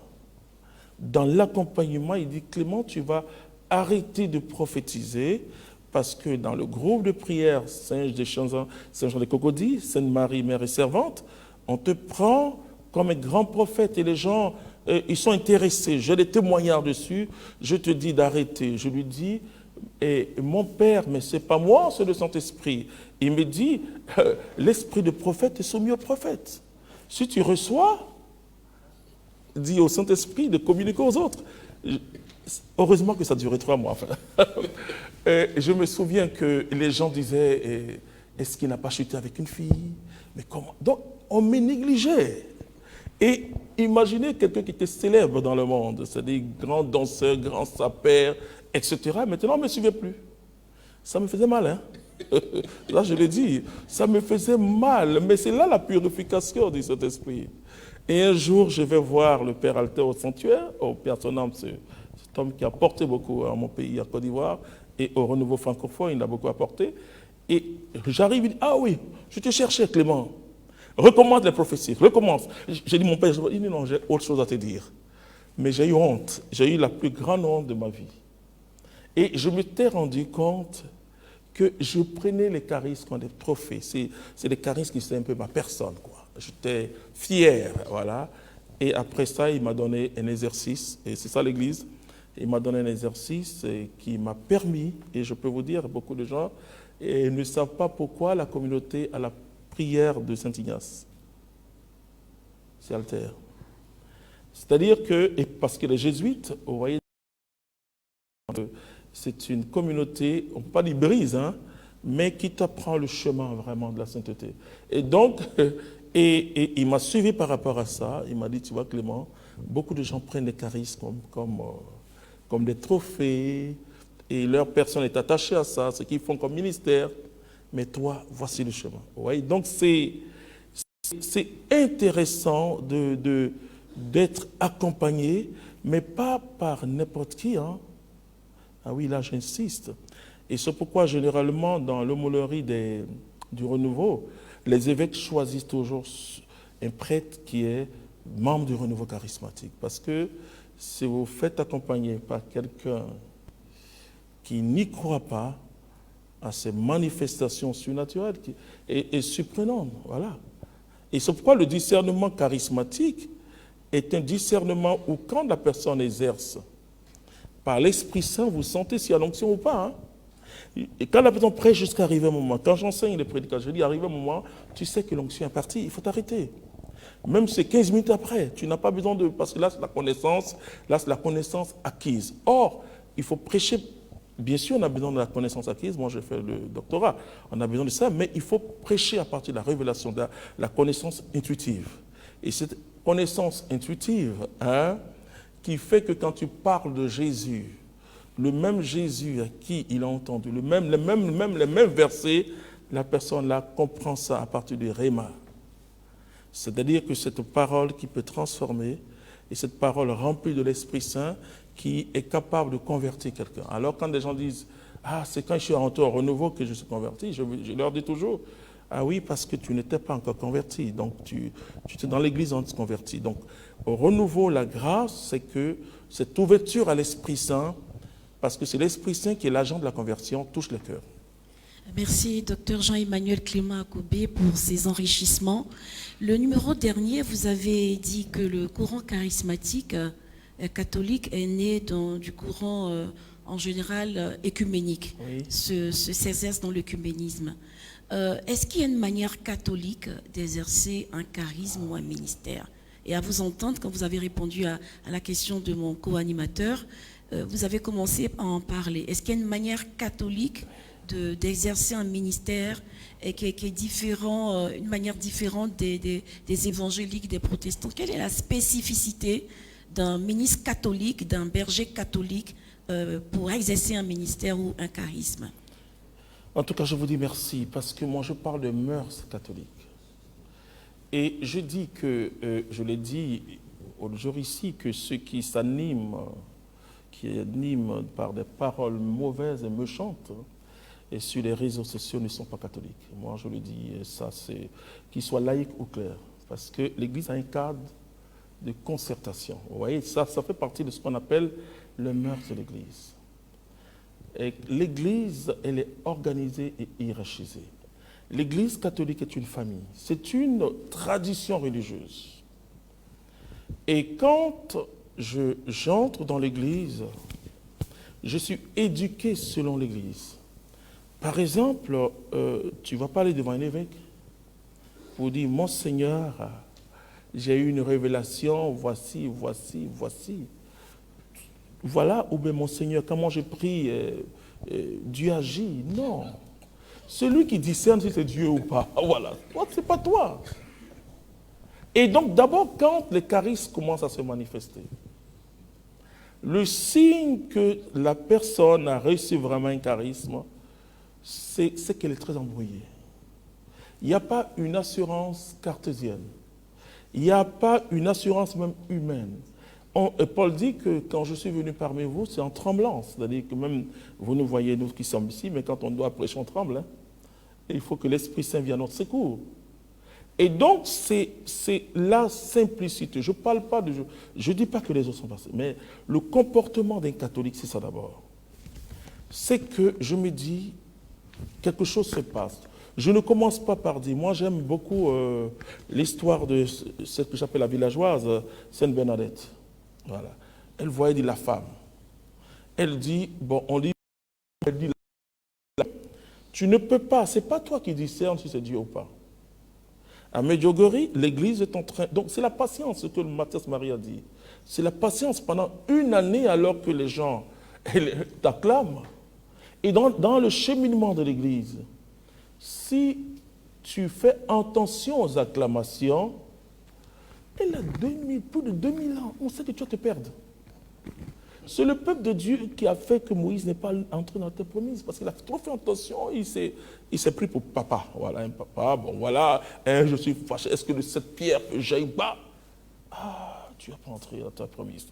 dans l'accompagnement, il dit, Clément, tu vas arrêter de prophétiser, parce que dans le groupe de prière Saint-Jean-des-Cocody, Sainte-Marie, Mère et Servante, on te prend comme un grand prophète et les gens, ils sont intéressés. J'ai des témoignages dessus, je te dis d'arrêter. Je lui dis, mon Père, mais ce n'est pas moi, c'est le Saint-Esprit. Il me dit, l'esprit de prophète est soumis au prophète. Si tu reçois, dit au Saint-Esprit de communiquer aux autres. Heureusement que ça durait 3 mois. Enfin. Je me souviens que les gens disaient, est-ce qu'il n'a pas chuté avec une fille? Mais comment? Donc, on me négligeait. Et imaginez quelqu'un qui était célèbre dans le monde, c'est-à-dire grand danseur, grand sapeur, etc. Maintenant, on ne me suivait plus. Ça me faisait mal, hein? Là, je l'ai dit, ça me faisait mal, mais c'est là la purification du Saint-Esprit. Et un jour, je vais voir le Père Alter au sanctuaire, au Père Sonam, cet homme qui a apporté beaucoup à mon pays, à Côte d'Ivoire, et au renouveau francophone, il a beaucoup apporté. Et j'arrive, il dit, ah oui, je te cherchais, Clément. Recommande les prophéties, recommence. J'ai dit, mon père, il dit, non, j'ai autre chose à te dire. Mais j'ai eu honte, j'ai eu la plus grande honte de ma vie. Et je m'étais rendu compte que je prenais les charismes comme des trophées. C'est des charismes qui sont un peu ma personne, quoi. J'étais fier, voilà. Et après ça, il m'a donné un exercice, et c'est ça l'Église. Il m'a donné un exercice qui m'a permis, et je peux vous dire, beaucoup de gens ne savent pas pourquoi la communauté a la prière de Saint-Ignace. C'est Alter. C'est-à-dire que, et parce que les jésuites, vous voyez, c'est une communauté, on ne peut pas dire brise, hein, mais qui t'apprend le chemin vraiment de la sainteté. Et donc, et il m'a suivi par rapport à ça. Il m'a dit, tu vois Clément, beaucoup de gens prennent les charismes comme des trophées, et leur personne est attachée à ça, ce qu'ils font comme ministère. Mais toi, voici le chemin. Vous voyez? Donc, c'est intéressant d'être accompagné, mais pas par n'importe qui. Hein. Ah oui, là, j'insiste. Et c'est pourquoi, généralement, dans l'aumônerie du renouveau, les évêques choisissent toujours un prêtre qui est membre du renouveau charismatique. Parce que si vous faites accompagner par quelqu'un qui n'y croit pas à ces manifestations surnaturelles et surprenantes, voilà. Et c'est pourquoi le discernement charismatique est un discernement où, quand la personne exerce par l'Esprit Saint, vous sentez s'il y a l'onction ou pas. Hein? Et quand la personne prêche jusqu'à arriver un moment, quand j'enseigne les prédicateurs, je dis, arrive un moment, tu sais que l'onction est partie, il faut t'arrêter. Même si c'est 15 minutes après, tu n'as pas besoin de... Parce que là, c'est la connaissance acquise. Or, il faut prêcher. Bien sûr, on a besoin de la connaissance acquise. Moi, j'ai fait le doctorat. On a besoin de ça, mais il faut prêcher à partir de la révélation, de la connaissance intuitive. Et cette connaissance intuitive, hein, qui fait que quand tu parles de Jésus, le même Jésus à qui il a entendu, les mêmes versets, la personne là comprend ça à partir du Réma. C'est-à-dire que cette parole qui peut transformer, et cette parole remplie de l'Esprit Saint, qui est capable de convertir quelqu'un. Alors quand des gens disent, ah, c'est quand je suis rentré au renouveau que je suis converti, je leur dis toujours, ah oui, parce que tu n'étais pas encore converti, donc tu étais dans l'église en te converti. Donc au renouveau, la grâce, c'est que cette ouverture à l'Esprit Saint, parce que c'est l'Esprit Saint qui est l'agent de la conversion, touche le cœur. Merci, Dr Jean-Emmanuel Clément Akobé, pour ces enrichissements. Le numéro dernier, vous avez dit que le courant charismatique catholique est né du courant en général écuménique, Oui. s'exerce dans l'œcuménisme. Est-ce qu'il y a une manière catholique d'exercer un charisme ou un ministère? Et à vous entendre, quand vous avez répondu à la question de mon co-animateur, vous avez commencé à en parler. Est-ce qu'il y a une manière catholique d'exercer un ministère et qui est différent, une manière différente des évangéliques, des protestants? Quelle est la spécificité d'un ministre catholique, d'un berger catholique pour exercer un ministère ou un charisme? En tout cas, je vous dis merci, parce que moi, je parle de mœurs catholiques. Et je dis que, je l'ai dit au jour ici, que ceux qui s'animent, qui animent par des paroles mauvaises et méchantes, et sur les réseaux sociaux ne sont pas catholiques. Moi, je le dis, ça, c'est qu'ils soient laïcs ou clairs, parce que l'Église a un cadre de concertation. Vous voyez, ça fait partie de ce qu'on appelle le mœurs de l'Église. Et l'Église, elle est organisée et hiérarchisée. L'Église catholique est une famille. C'est une tradition religieuse. Et quand j'entre dans l'Église, je suis éduqué selon l'Église. Par exemple, tu ne vas pas aller devant un évêque pour dire, Monseigneur, j'ai eu une révélation, voici. Voilà, ou bien mon Seigneur, comment j'ai pris, Dieu agit. Non. Celui qui discerne si c'est Dieu ou pas, voilà, c'est pas toi. Et donc, d'abord, quand les charismes commencent à se manifester, le signe que la personne a reçu vraiment un charisme, c'est qu'elle est très embrouillée. Il n'y a pas une assurance cartésienne. Il n'y a pas une assurance même humaine. Paul dit que quand je suis venu parmi vous, c'est en tremblant. C'est-à-dire que même, vous nous voyez, nous qui sommes ici, mais quand on doit prêcher, on tremble. Hein. Et il faut que l'Esprit Saint vienne à notre secours. Et donc, c'est la simplicité. Je ne parle pas de... Je ne dis pas que les autres sont passés, mais le comportement d'un catholique, c'est ça d'abord. C'est que je me dis, quelque chose se passe. Je ne commence pas par dire, moi j'aime beaucoup l'histoire de ce que j'appelle la villageoise, Sainte Bernadette. Voilà. Elle voyait dire la femme. Elle dit, bon, on lit, elle dit, tu ne peux pas, c'est pas toi qui discernes si c'est Dieu ou pas. À Medjugorje, l'Église est en train... Donc c'est la patience, ce que Mathias Marie a dit. C'est la patience pendant une année alors que les gens t'acclament. Et dans le cheminement de l'Église, si tu fais attention aux acclamations, elle a plus de 2000 ans, on sait que tu vas te perdre. C'est le peuple de Dieu qui a fait que Moïse n'est pas entré dans la terre promise, parce qu'il a trop fait attention, il s'est pris pour papa. Voilà, un papa, bon voilà, je suis fâché, est-ce que cette pierre peut jaillir bas? Ah, tu vas pas entrer dans la terre promise.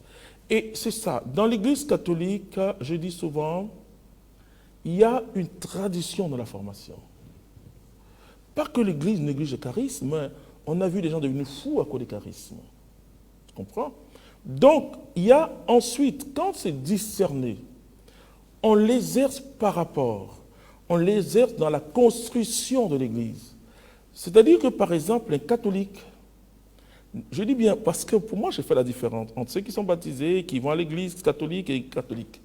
Et c'est ça, dans l'Église catholique, je dis souvent, il y a une tradition de la formation. Pas que l'Église néglige le charisme, mais on a vu des gens devenus fous à cause des charismes. Tu comprends? Donc, il y a ensuite, quand c'est discerné, on l'exerce par rapport, on l'exerce dans la construction de l'Église. C'est-à-dire que, par exemple, un catholique, je dis bien, parce que pour moi, j'ai fait la différence entre ceux qui sont baptisés, qui vont à l'Église catholique et catholiques.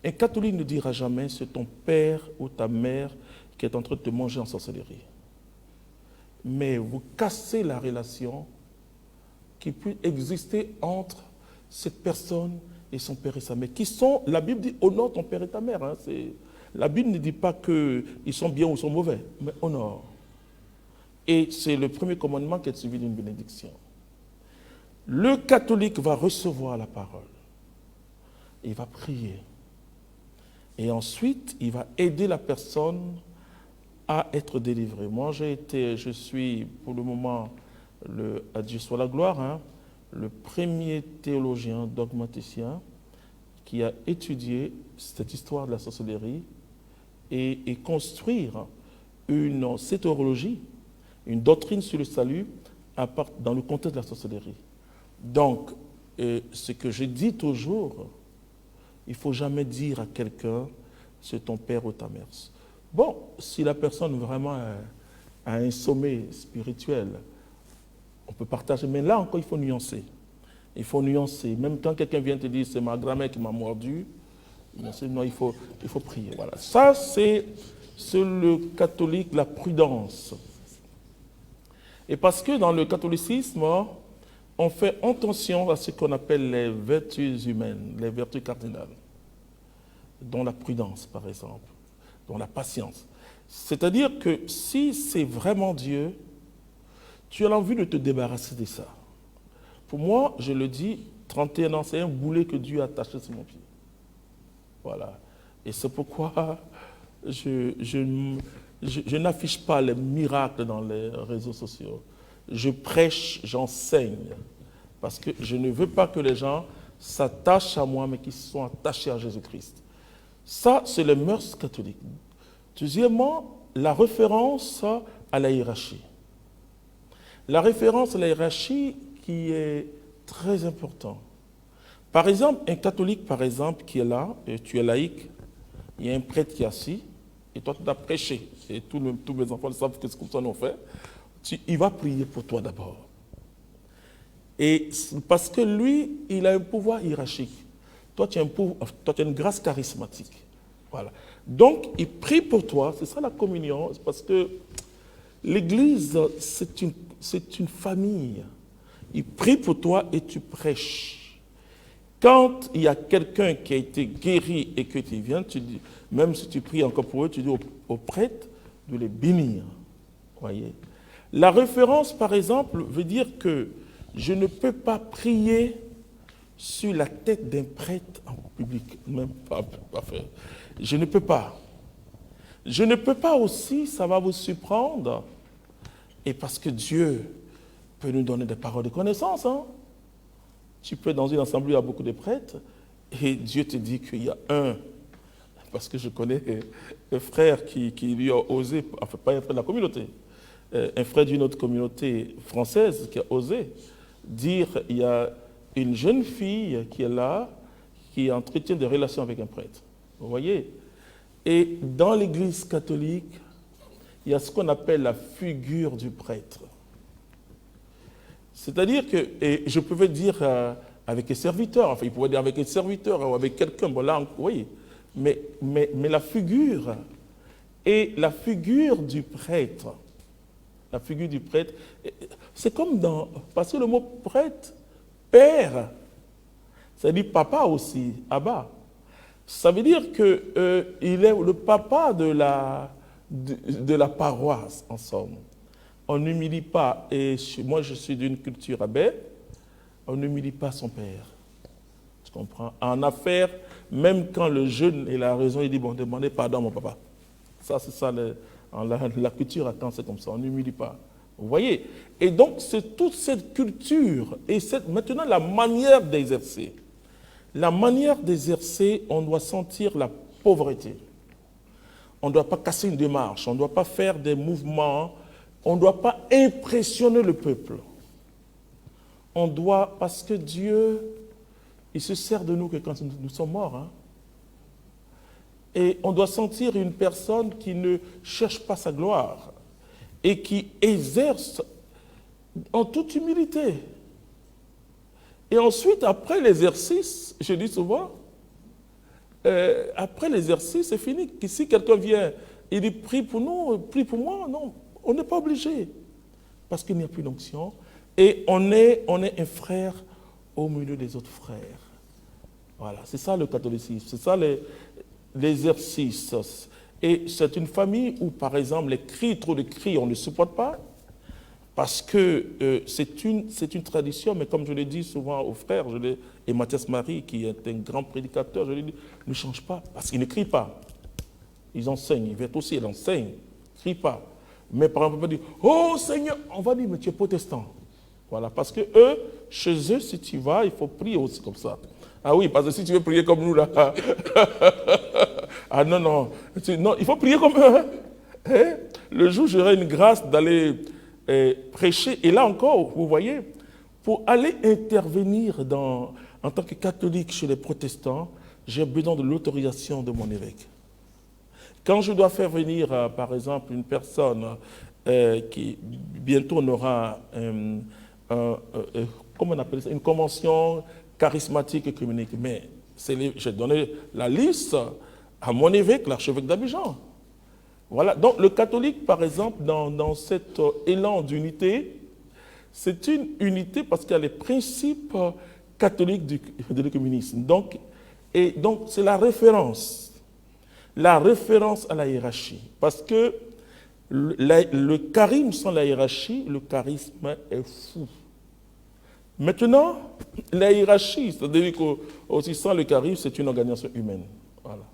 Un catholique ne dira jamais, c'est ton père ou ta mère qui est en train de te manger en sorcellerie. Mais vous cassez la relation qui peut exister entre cette personne et son père et sa mère, qui sont, la Bible dit, honore ton père et ta mère. Hein, la Bible ne dit pas qu'ils sont bien ou sont mauvais, mais honore. Et c'est le premier commandement qui est suivi d'une bénédiction. Le catholique va recevoir la parole. Il va prier. Et ensuite, il va aider la personne à être délivrée. Moi, je suis pour le moment, à Dieu soit la gloire, hein, le premier théologien dogmaticien qui a étudié cette histoire de la sorcellerie et construire une théologie, une doctrine sur le salut dans le contexte de la sorcellerie. Donc, ce que je dis toujours, il ne faut jamais dire à quelqu'un, c'est ton père ou ta mère. Bon, si la personne vraiment a un sommet spirituel, on peut partager, mais là encore, il faut nuancer. Il faut nuancer. Même quand quelqu'un vient te dire, c'est ma grand-mère qui m'a mordu, non, il faut prier. Voilà. Ça, c'est le catholique, la prudence. Et parce que dans le catholicisme, on fait attention à ce qu'on appelle les vertus humaines, les vertus cardinales, dont la prudence, par exemple, dont la patience. C'est-à-dire que si c'est vraiment Dieu, tu as envie de te débarrasser de ça. Pour moi, je le dis, 31 ans, c'est un boulet que Dieu a attaché sur mon pied. Voilà. Et c'est pourquoi je n'affiche pas les miracles dans les réseaux sociaux. Je prêche, j'enseigne. Parce que je ne veux pas que les gens s'attachent à moi, mais qu'ils soient attachés à Jésus-Christ. Ça, c'est les mœurs catholiques. Deuxièmement, la référence à la hiérarchie. La référence à la hiérarchie qui est très importante. Par exemple, un catholique, par exemple, qui est là, et tu es laïque, il y a un prêtre qui est assis, et toi, tu as prêché. Et tous mes enfants savent que c'est comme ça qu'on fait. Il va prier pour toi d'abord. Et parce que lui, il a un pouvoir hiérarchique. Toi, tu as une grâce charismatique. Voilà. Donc, il prie pour toi. C'est ça la communion. Parce que l'Église, c'est une famille. il prie pour toi et tu prêches. Quand il y a quelqu'un qui a été guéri et que tu viens, tu dis, même si tu pries encore pour eux, tu dis au prêtre de les bénir. Voyez. La référence, par exemple, veut dire que je ne peux pas prier sur la tête d'un prêtre en public, même pas faire. Je ne peux pas. Je ne peux pas aussi, ça va vous surprendre, et parce que Dieu peut nous donner des paroles de connaissance. Hein. Tu peux dans une assemblée, il y a beaucoup de prêtres, et Dieu te dit qu'il y a un, parce que je connais un frère qui lui a osé, enfin pas un frère de la communauté, un frère d'une autre communauté française qui a osé dire il y a une jeune fille qui est là, qui entretient des relations avec un prêtre. Vous voyez? Et dans l'Église catholique, il y a ce qu'on appelle la figure du prêtre. C'est-à-dire que, et je pouvais dire avec un serviteur, enfin il pouvait dire avec un serviteur ou avec quelqu'un, bon là, oui, mais la figure et la figure du prêtre, c'est comme dans, parce que le mot prêtre, père, ça dit papa aussi, Abba. Ça veut dire qu'il est le papa de la paroisse, en somme. On n'humilie pas, et moi je suis d'une culture abbé, on n'humilie pas son père. Tu comprends? En affaires, même quand le jeune a la raison, il dit, bon, demandez pardon à mon papa. Ça, c'est ça, la culture attend, c'est comme ça, on n'humilie pas. Vous voyez? Et donc, c'est toute cette culture, et maintenant la manière d'exercer. La manière d'exercer, on doit sentir la pauvreté. On ne doit pas casser une démarche, on ne doit pas faire des mouvements, on ne doit pas impressionner le peuple. On doit, parce que Dieu, il se sert de nous que quand nous sommes morts. Hein. Et on doit sentir une personne qui ne cherche pas sa gloire et qui exerce en toute humilité. Et ensuite, après l'exercice, je dis souvent, après l'exercice, c'est fini. Si quelqu'un vient, il dit, prie pour nous, prie pour moi, non, on n'est pas obligé. Parce qu'il n'y a plus d'onction. Et on est un frère au milieu des autres frères. Voilà, c'est ça le catholicisme, c'est ça l'exercice. Et c'est une famille où, par exemple, les cris, trop de cris, on ne supporte pas. Parce que c'est une tradition, mais comme je l'ai dit souvent aux frères, et Mathias Marie, qui est un grand prédicateur, je lui dis, ne change pas, parce qu'ils ne crient pas. Ils enseignent, ils viennent aussi, ils enseignent, ils ne crient pas. Mais par exemple, on va dire, oh Seigneur, on va dire, mais tu es protestant. Voilà, parce que eux, chez eux, si tu vas, il faut prier aussi comme ça. Ah oui, parce que si tu veux prier comme nous, là, ah non, non, il faut prier comme eux. Hein? Le jour où j'aurai une grâce d'aller prêcher, et là encore, vous voyez, pour aller intervenir en tant que catholique chez les protestants, j'ai besoin de l'autorisation de mon évêque. Quand je dois faire venir, par exemple, une personne qui bientôt on aura, comment on appelle ça, une convention charismatique et communique, mais j'ai donné la liste à mon évêque, l'archevêque d'Abidjan. Voilà. Donc le catholique, par exemple, dans cet élan d'unité, c'est une unité parce qu'il y a les principes catholiques de l'œcuménisme. Donc c'est la référence à la hiérarchie. Parce que le charisme sans la hiérarchie, le charisme est fou. Maintenant, la hiérarchie, c'est-à-dire qu'aussi sans le charisme, c'est une organisation humaine. Voilà.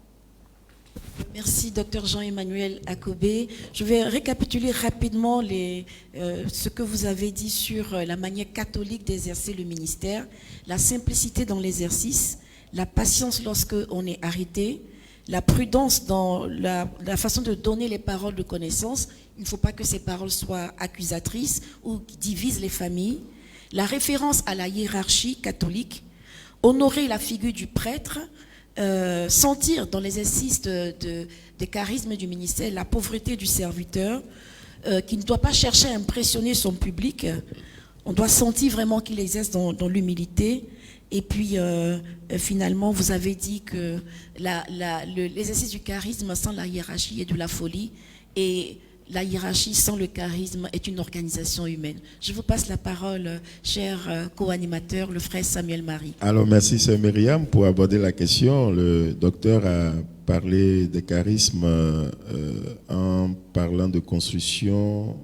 Merci, Dr Jean-Emmanuel Akobé. Je vais récapituler rapidement ce que vous avez dit sur la manière catholique d'exercer le ministère, la simplicité dans l'exercice, la patience lorsque on est arrêté, la prudence dans la façon de donner les paroles de connaissance. Il ne faut pas que ces paroles soient accusatrices ou divisent les familles. La référence à la hiérarchie catholique, honorer la figure du prêtre, sentir dans l'exercice des charismes du ministère la pauvreté du serviteur, qui ne doit pas chercher à impressionner son public. On doit sentir vraiment qu'il exerce dans l'humilité. Et puis, finalement, vous avez dit que l'exercice du charisme sans la hiérarchie est de la folie. Et la hiérarchie sans le charisme est une organisation humaine. Je vous passe la parole, cher co-animateur, le frère Samuel Marie. Alors, merci, Sœur Myriam, pour aborder la question. Le docteur a parlé de charisme en parlant de construction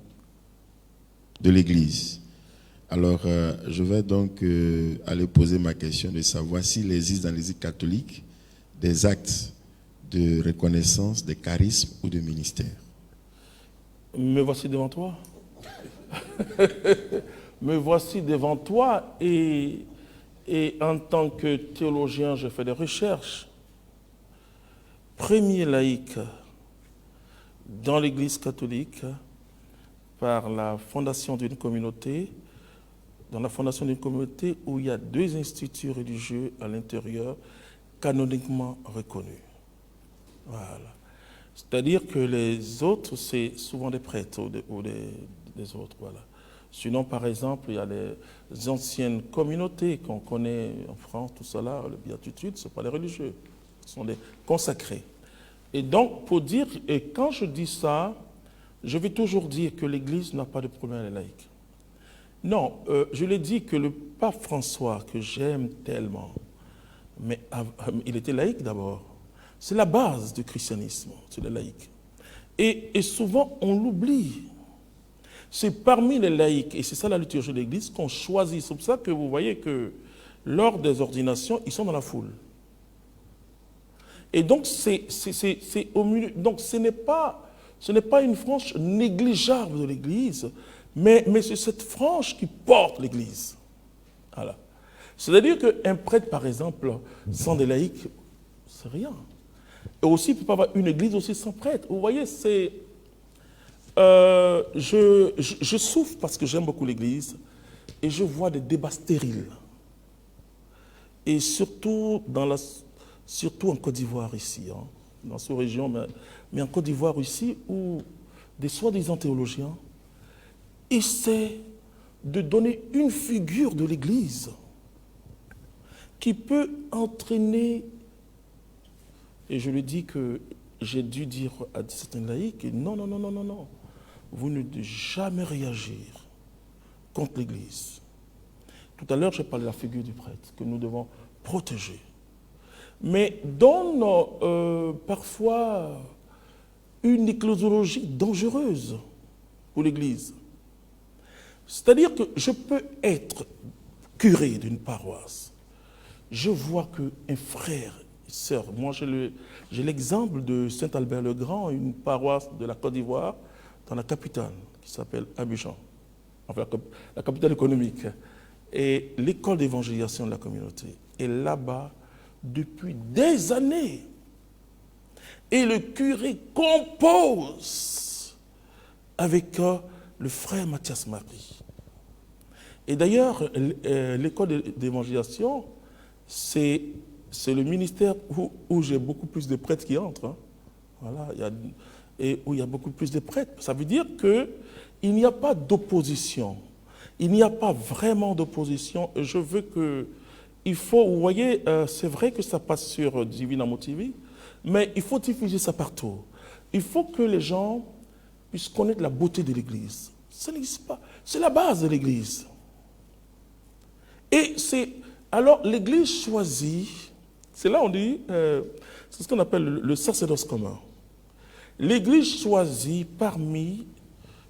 de l'Église. Alors, je vais donc aller poser ma question de savoir s'il existe dans l'Église catholique des actes de reconnaissance, de charisme ou de ministère. Me voici devant toi. Me voici devant toi et en tant que théologien, je fais des recherches. Premier laïc dans l'Église catholique par la fondation d'une communauté, dans la fondation d'une communauté où il y a 2 instituts religieux à l'intérieur canoniquement reconnus. Voilà. C'est-à-dire que les autres, c'est souvent des prêtres ou des autres. Voilà. Sinon, par exemple, il y a les anciennes communautés qu'on connaît en France, tout cela, les béatitudes, ce ne sont pas les religieux, ce sont des consacrés. Et donc, pour dire, et quand je dis ça, je vais toujours dire que l'Église n'a pas de problème avec les laïcs. Non, je l'ai dit que le pape François, que j'aime tellement, mais il était laïque d'abord. C'est la base du christianisme, c'est le laïc. Et souvent, on l'oublie. C'est parmi les laïcs, et c'est ça la liturgie de l'Église, qu'on choisit. C'est pour ça que vous voyez que lors des ordinations, ils sont dans la foule. Et donc, c'est au milieu. Donc, ce n'est pas une frange négligeable de l'Église, mais c'est cette frange qui porte l'Église. Voilà. C'est-à-dire qu'un prêtre, par exemple, sans des laïcs, c'est rien. Et aussi, il ne peut pas avoir une église aussi sans prêtre. Vous voyez, c'est... je souffre parce que j'aime beaucoup l'église et je vois des débats stériles. Et surtout, surtout en Côte d'Ivoire ici, hein, dans cette région, mais en Côte d'Ivoire ici, où des soi-disant théologiens essaient de donner une figure de l'église qui peut entraîner. Et je lui dis que j'ai dû dire à certains laïcs, non, vous ne devez jamais réagir contre l'Église. Tout à l'heure, j'ai parlé de la figure du prêtre, que nous devons protéger. Mais donne parfois une ecclésiologie dangereuse pour l'Église. C'est-à-dire que je peux être curé d'une paroisse. Je vois qu'un frère, sœur, moi j'ai l'exemple de Saint-Albert-le-Grand, une paroisse de la Côte d'Ivoire, dans la capitale, qui s'appelle Abidjan, enfin la capitale économique, et l'école d'évangélisation de la communauté est là-bas depuis des années. Et le curé compose avec le frère Mathias Marie. Et d'ailleurs, l'école d'évangélisation, c'est le ministère où j'ai beaucoup plus de prêtres qui entrent. Hein. Voilà, et où il y a beaucoup plus de prêtres. Ça veut dire qu'il n'y a pas d'opposition. Il n'y a pas vraiment d'opposition. Je veux que... vous voyez, c'est vrai que ça passe sur Divine Amour TV, mais il faut diffuser ça partout. Il faut que les gens puissent connaître la beauté de l'Église. Ça n'existe pas. C'est la base de l'Église. Et c'est... Alors, l'Église choisit, c'est là on dit, c'est ce qu'on appelle le sacerdoce commun. L'Église choisit parmi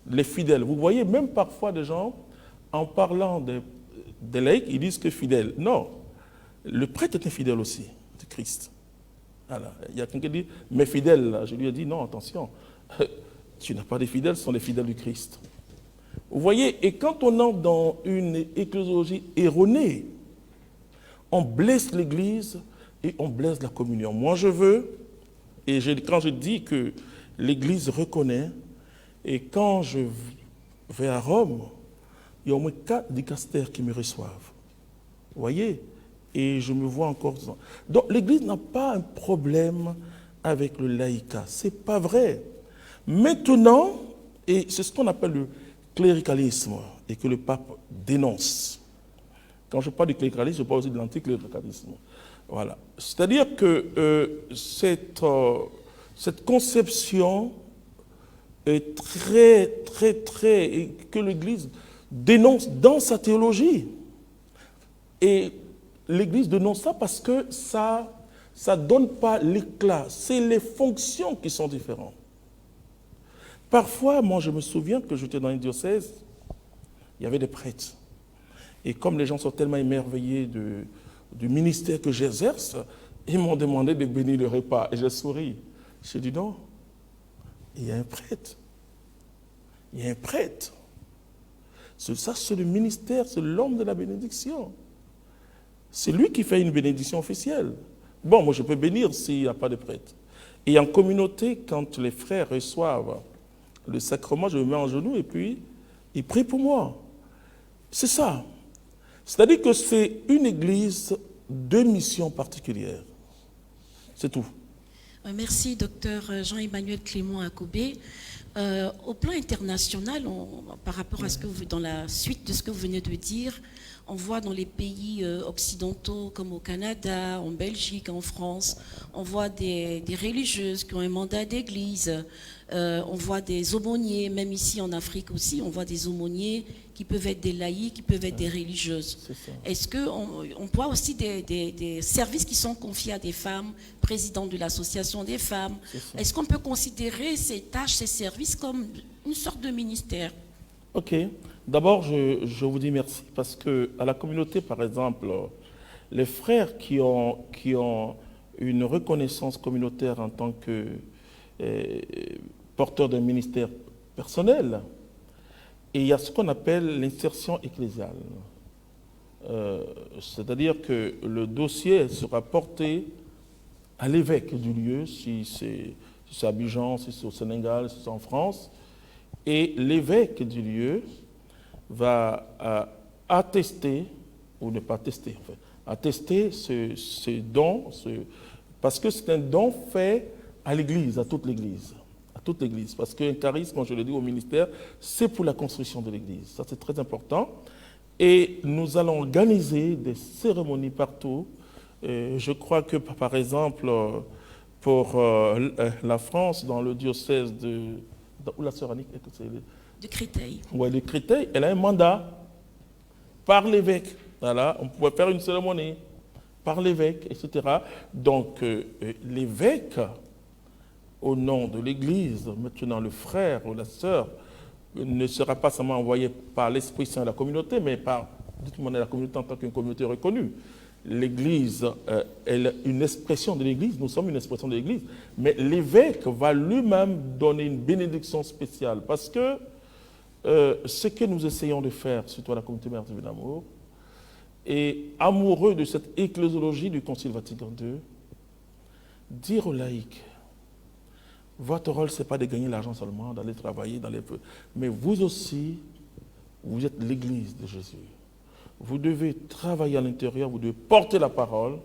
les fidèles. Vous voyez, même parfois des gens, en parlant des laïcs, ils disent que fidèles. Non, le prêtre est un fidèle aussi de Christ. Voilà. Il y a quelqu'un qui dit, mais fidèles, là. Je lui ai dit, non, attention, tu n'as pas de fidèles, ce sont les fidèles du Christ. Vous voyez, et quand on entre dans une ecclésiologie erronée, on blesse l'Église et on blesse la communion. Moi, je veux, et quand je dis que l'Église reconnaît, et quand je vais à Rome, il y a au moins 4 dicastères qui me reçoivent. Vous voyez? Et je me vois encore... Donc, l'Église n'a pas un problème avec le laïcat. Ce n'est pas vrai. Maintenant, et c'est ce qu'on appelle le cléricalisme, et que le pape dénonce. Quand je parle du cléricalisme, je parle aussi de l'anticléricalisme. Voilà. C'est-à-dire que cette conception que l'Église dénonce dans sa théologie. Et l'Église dénonce ça parce que ça ne donne pas l'éclat. C'est les fonctions qui sont différentes. Parfois, moi, je me souviens que j'étais dans une diocèse, il y avait des prêtres. Et comme les gens sont tellement émerveillés du ministère que j'exerce, ils m'ont demandé de bénir le repas. Et j'ai souri. J'ai dit non, il y a un prêtre. Il y a un prêtre. Ça, c'est le ministère, c'est l'homme de la bénédiction. C'est lui qui fait une bénédiction officielle. Bon, moi, je peux bénir s'il n'y a pas de prêtre. Et en communauté, quand les frères reçoivent le sacrement, je me mets en genoux et puis ils prient pour moi. C'est ça. C'est-à-dire que c'est une église de mission particulière. C'est tout. Merci, docteur Jean-Emmanuel Clément Akobé. Au plan international, par rapport à ce que dans la suite de ce que vous venez de dire, on voit dans les pays occidentaux comme au Canada, en Belgique, en France, on voit des religieuses qui ont un mandat d'église, on voit des aumôniers, même ici en Afrique aussi, on voit des aumôniers qui peuvent être des laïcs, qui peuvent être des religieuses. Est-ce qu'on voit aussi des services qui sont confiés à des femmes, présidentes de l'association des femmes? Est-ce qu'on peut considérer ces tâches, ces services comme une sorte de ministère? Ok. D'abord, je vous dis merci parce que à la communauté, par exemple, les frères qui ont une reconnaissance communautaire en tant que porteurs d'un ministère personnel, et il y a ce qu'on appelle l'insertion ecclésiale. C'est-à-dire que le dossier sera porté à l'évêque du lieu, si c'est à Abidjan, si c'est au Sénégal, si c'est en France, et l'évêque du lieu va attester, ou ne pas attester, en fait, attester ce don, parce que c'est un don fait à l'Église, à toute l'Église. À toute l'Église. Parce qu'un charisme, comme je le dis au ministère, c'est pour la construction de l'Église. Ça, c'est très important. Et nous allons organiser des cérémonies partout. Je crois que, par exemple, pour la France, dans le diocèse où la sœur Annick, De Créteil. Oui, de Créteil, elle a un mandat par l'évêque. Voilà, on pouvait faire une cérémonie par l'évêque, etc. Donc, l'évêque, au nom de l'Église, maintenant le frère ou la sœur, ne sera pas seulement envoyé par l'Esprit Saint à la communauté, mais par, dites-moi, la communauté en tant qu'une communauté reconnue. L'Église est une expression de l'Église, nous sommes une expression de l'Église, mais l'évêque va lui-même donner une bénédiction spéciale, parce que ce que nous essayons de faire, surtout à la communauté Mère Divine Amour, et amoureux de cette ecclésiologie du Concile Vatican II, dire aux laïcs, votre rôle, ce n'est pas de gagner l'argent seulement, d'aller travailler dans les peu, mais vous aussi, vous êtes l'Église de Jésus. Vous devez travailler à l'intérieur, vous devez porter la parole,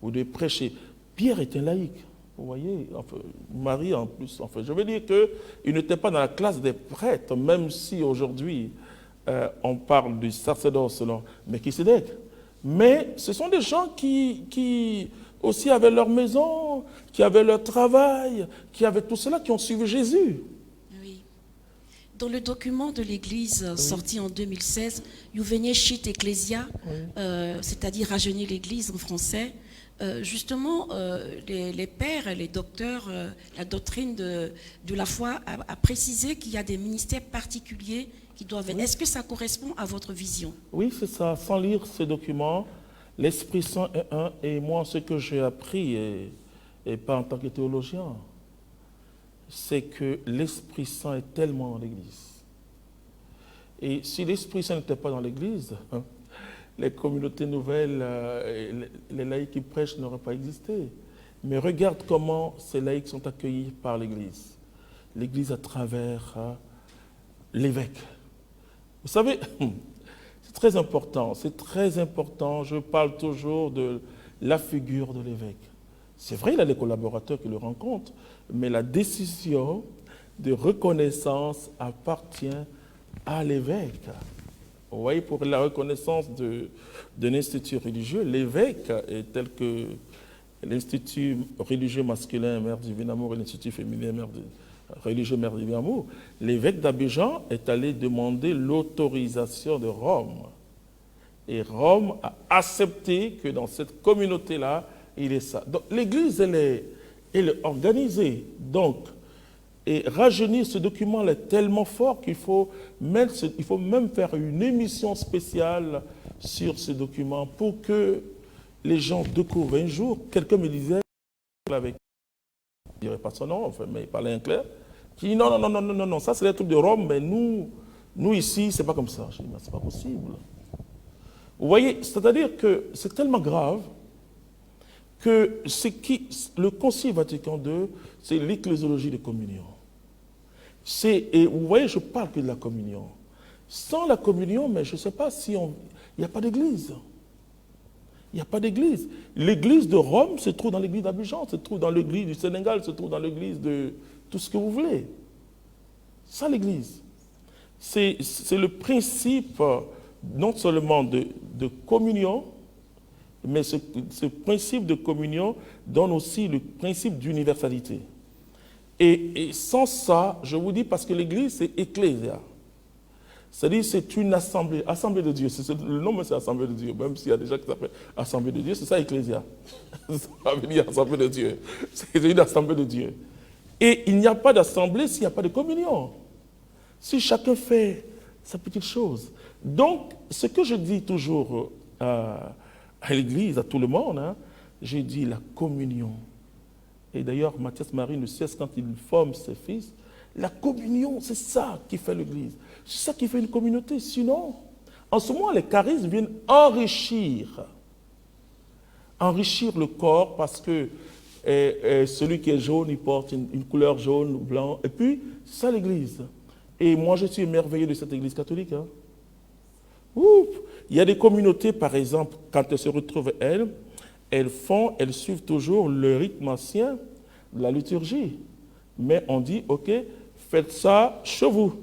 vous devez prêcher. Pierre est un laïc, vous voyez, enfin, Marie en plus. Enfin, je veux dire qu'il n'était pas dans la classe des prêtres, même si aujourd'hui on parle du sacerdoce selon Melchisédek. Mais ce sont des gens qui aussi avaient leur maison, qui avaient leur travail, qui avaient tout cela, qui ont suivi Jésus. Oui. Dans le document de l'Église sorti en 2016, Juvenescit Ecclesia, c'est-à-dire rajeunir l'Église en français, justement, les pères et les docteurs, la doctrine de la foi a précisé qu'il y a des ministères particuliers qui doivent être. Est-ce que ça correspond à votre vision? Oui, c'est ça. Sans lire ce document, l'Esprit Saint est un, et moi, ce que j'ai appris, et pas en tant que théologien, c'est que l'Esprit Saint est tellement dans l'Église. Et si l'Esprit Saint n'était pas dans l'Église, les communautés nouvelles, les laïcs qui prêchent n'auraient pas existé. Mais regarde comment ces laïcs sont accueillis par l'Église. L'Église à travers l'évêque. Vous savez, c'est très important, je parle toujours de la figure de l'évêque. C'est vrai, il a des collaborateurs qui le rencontrent, mais la décision de reconnaissance appartient à l'évêque. Vous voyez, pour la reconnaissance d'un institut religieux, l'évêque est tel que l'Institut religieux masculin Mère Divine Amour et l'Institut féminin religieux Mère du Divin-Amour, l'évêque d'Abidjan est allé demander l'autorisation de Rome. Et Rome a accepté que dans cette communauté-là, il est ça. Donc l'Église, elle est organisée. Donc, et rajeunir ce document est tellement fort qu'il faut même faire une émission spéciale sur ce document pour que les gens découvrent. Un jour, quelqu'un me disait, avec, je ne dirais pas son nom, enfin, mais il parlait en clair, qui dit non, ça c'est les trucs de Rome, mais nous ici, c'est pas comme ça. Je dis, mais c'est pas possible. Vous voyez, c'est-à-dire que c'est tellement grave que le Concile Vatican II, c'est l'ecclésiologie de communion. Et vous voyez, je parle que de la communion. Sans la communion, mais je ne sais pas si il n'y a pas d'église. Il n'y a pas d'église. L'église de Rome se trouve dans l'église d'Abidjan, se trouve dans l'église du Sénégal, se trouve dans l'église de tout ce que vous voulez. Ça, l'église. C'est le principe non seulement de communion, mais ce principe de communion donne aussi le principe d'universalité. Et sans ça, je vous dis, parce que l'église, c'est ecclésia. C'est-à-dire, c'est une assemblée de Dieu. Le nom, c'est assemblée de Dieu. Même s'il y a des gens qui s'appellent assemblée de Dieu, c'est ça, ecclésia. Ça veut dire assemblée de Dieu. C'est une assemblée de Dieu. Et il n'y a pas d'assemblée s'il n'y a pas de communion. Si chacun fait sa petite chose. Donc, ce que je dis toujours à l'église, à tout le monde, hein, je dis la communion. Et d'ailleurs, Mathias Marie ne cesse quand il forme ses fils. La communion, c'est ça qui fait l'église. C'est ça qui fait une communauté. Sinon, en ce moment, les charismes viennent enrichir le corps parce que celui qui est jaune, il porte une couleur jaune ou blanc. Et puis, c'est ça l'église. Et moi, je suis émerveillé de cette église catholique. Hein. Ouf. Il y a des communautés, par exemple, quand elles se retrouvent, elles suivent toujours le rythme ancien de la liturgie. Mais on dit, ok, faites ça chez vous.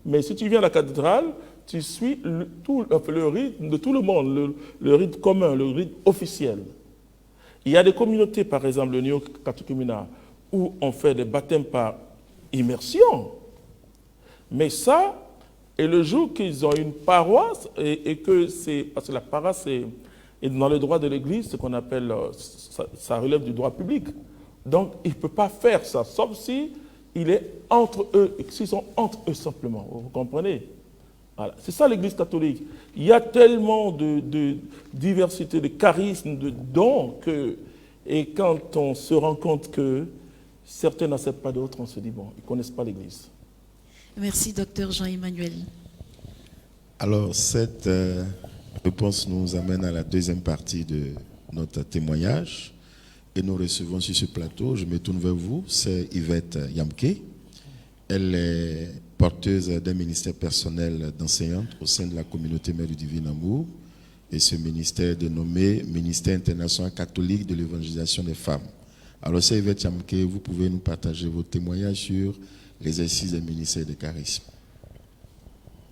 Mais si tu viens à la cathédrale, tu suis le rythme de tout le monde, le rythme commun, le rythme officiel. Il y a des communautés, par exemple, le néo-catéchuménat, où on fait des baptêmes par immersion. Mais ça, et le jour qu'ils ont une paroisse, et que c'est, parce que la paroisse est dans le droit de l'Église, ce qu'on appelle, ça relève du droit public. Donc, il ne peut pas faire ça, sauf si il est entre eux, s'ils sont entre eux simplement. Vous comprenez? Voilà. C'est ça l'Église catholique. Il y a tellement de diversité, de charismes, de dons, et quand on se rend compte que certains n'acceptent pas d'autres, on se dit, bon, ils ne connaissent pas l'Église. Merci, docteur Jean-Emmanuel. Alors, cette réponse nous amène à la deuxième partie de notre témoignage. Et nous recevons sur ce plateau, je me tourne vers vous, c'est Yvette Yamke. Elle est porteuse d'un ministère personnel d'enseignante au sein de la communauté Mère du Divin Amour. Et ce ministère est dénommé Ministère international catholique de l'évangélisation des femmes. Alors, c'est Yvette Yamke, vous pouvez nous partager vos témoignages sur l'exercice des ministères de charisme.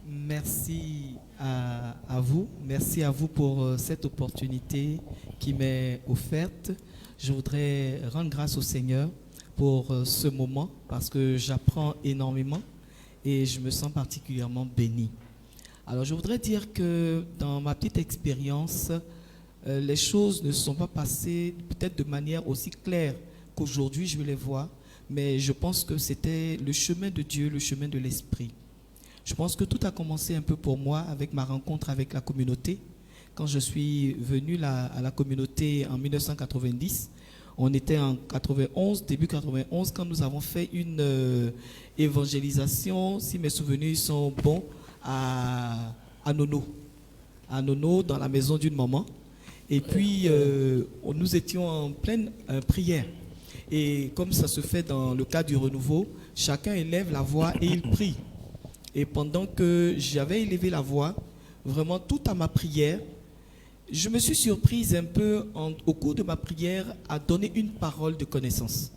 Merci à vous. Merci à vous pour cette opportunité qui m'est offerte. Je voudrais rendre grâce au Seigneur pour ce moment parce que j'apprends énormément et je me sens particulièrement béni. Alors, je voudrais dire que dans ma petite expérience, les choses ne se sont pas passées peut-être de manière aussi claire qu'aujourd'hui je les vois, mais je pense que c'était le chemin de Dieu, le chemin de l'Esprit. Je pense que tout a commencé un peu pour moi avec ma rencontre avec la communauté. Quand je suis venu à la communauté en 1990, on était en 91, début 91, quand nous avons fait une évangélisation, si mes souvenirs sont bons, à Nono. À Nono, dans la maison d'une maman. Et puis, nous étions en pleine prière. Et comme ça se fait dans le cas du renouveau, chacun élève la voix et il prie. Et pendant que j'avais élevé la voix, vraiment tout à ma prière, je me suis surprise un peu au cours de ma prière à donner une parole de connaissance.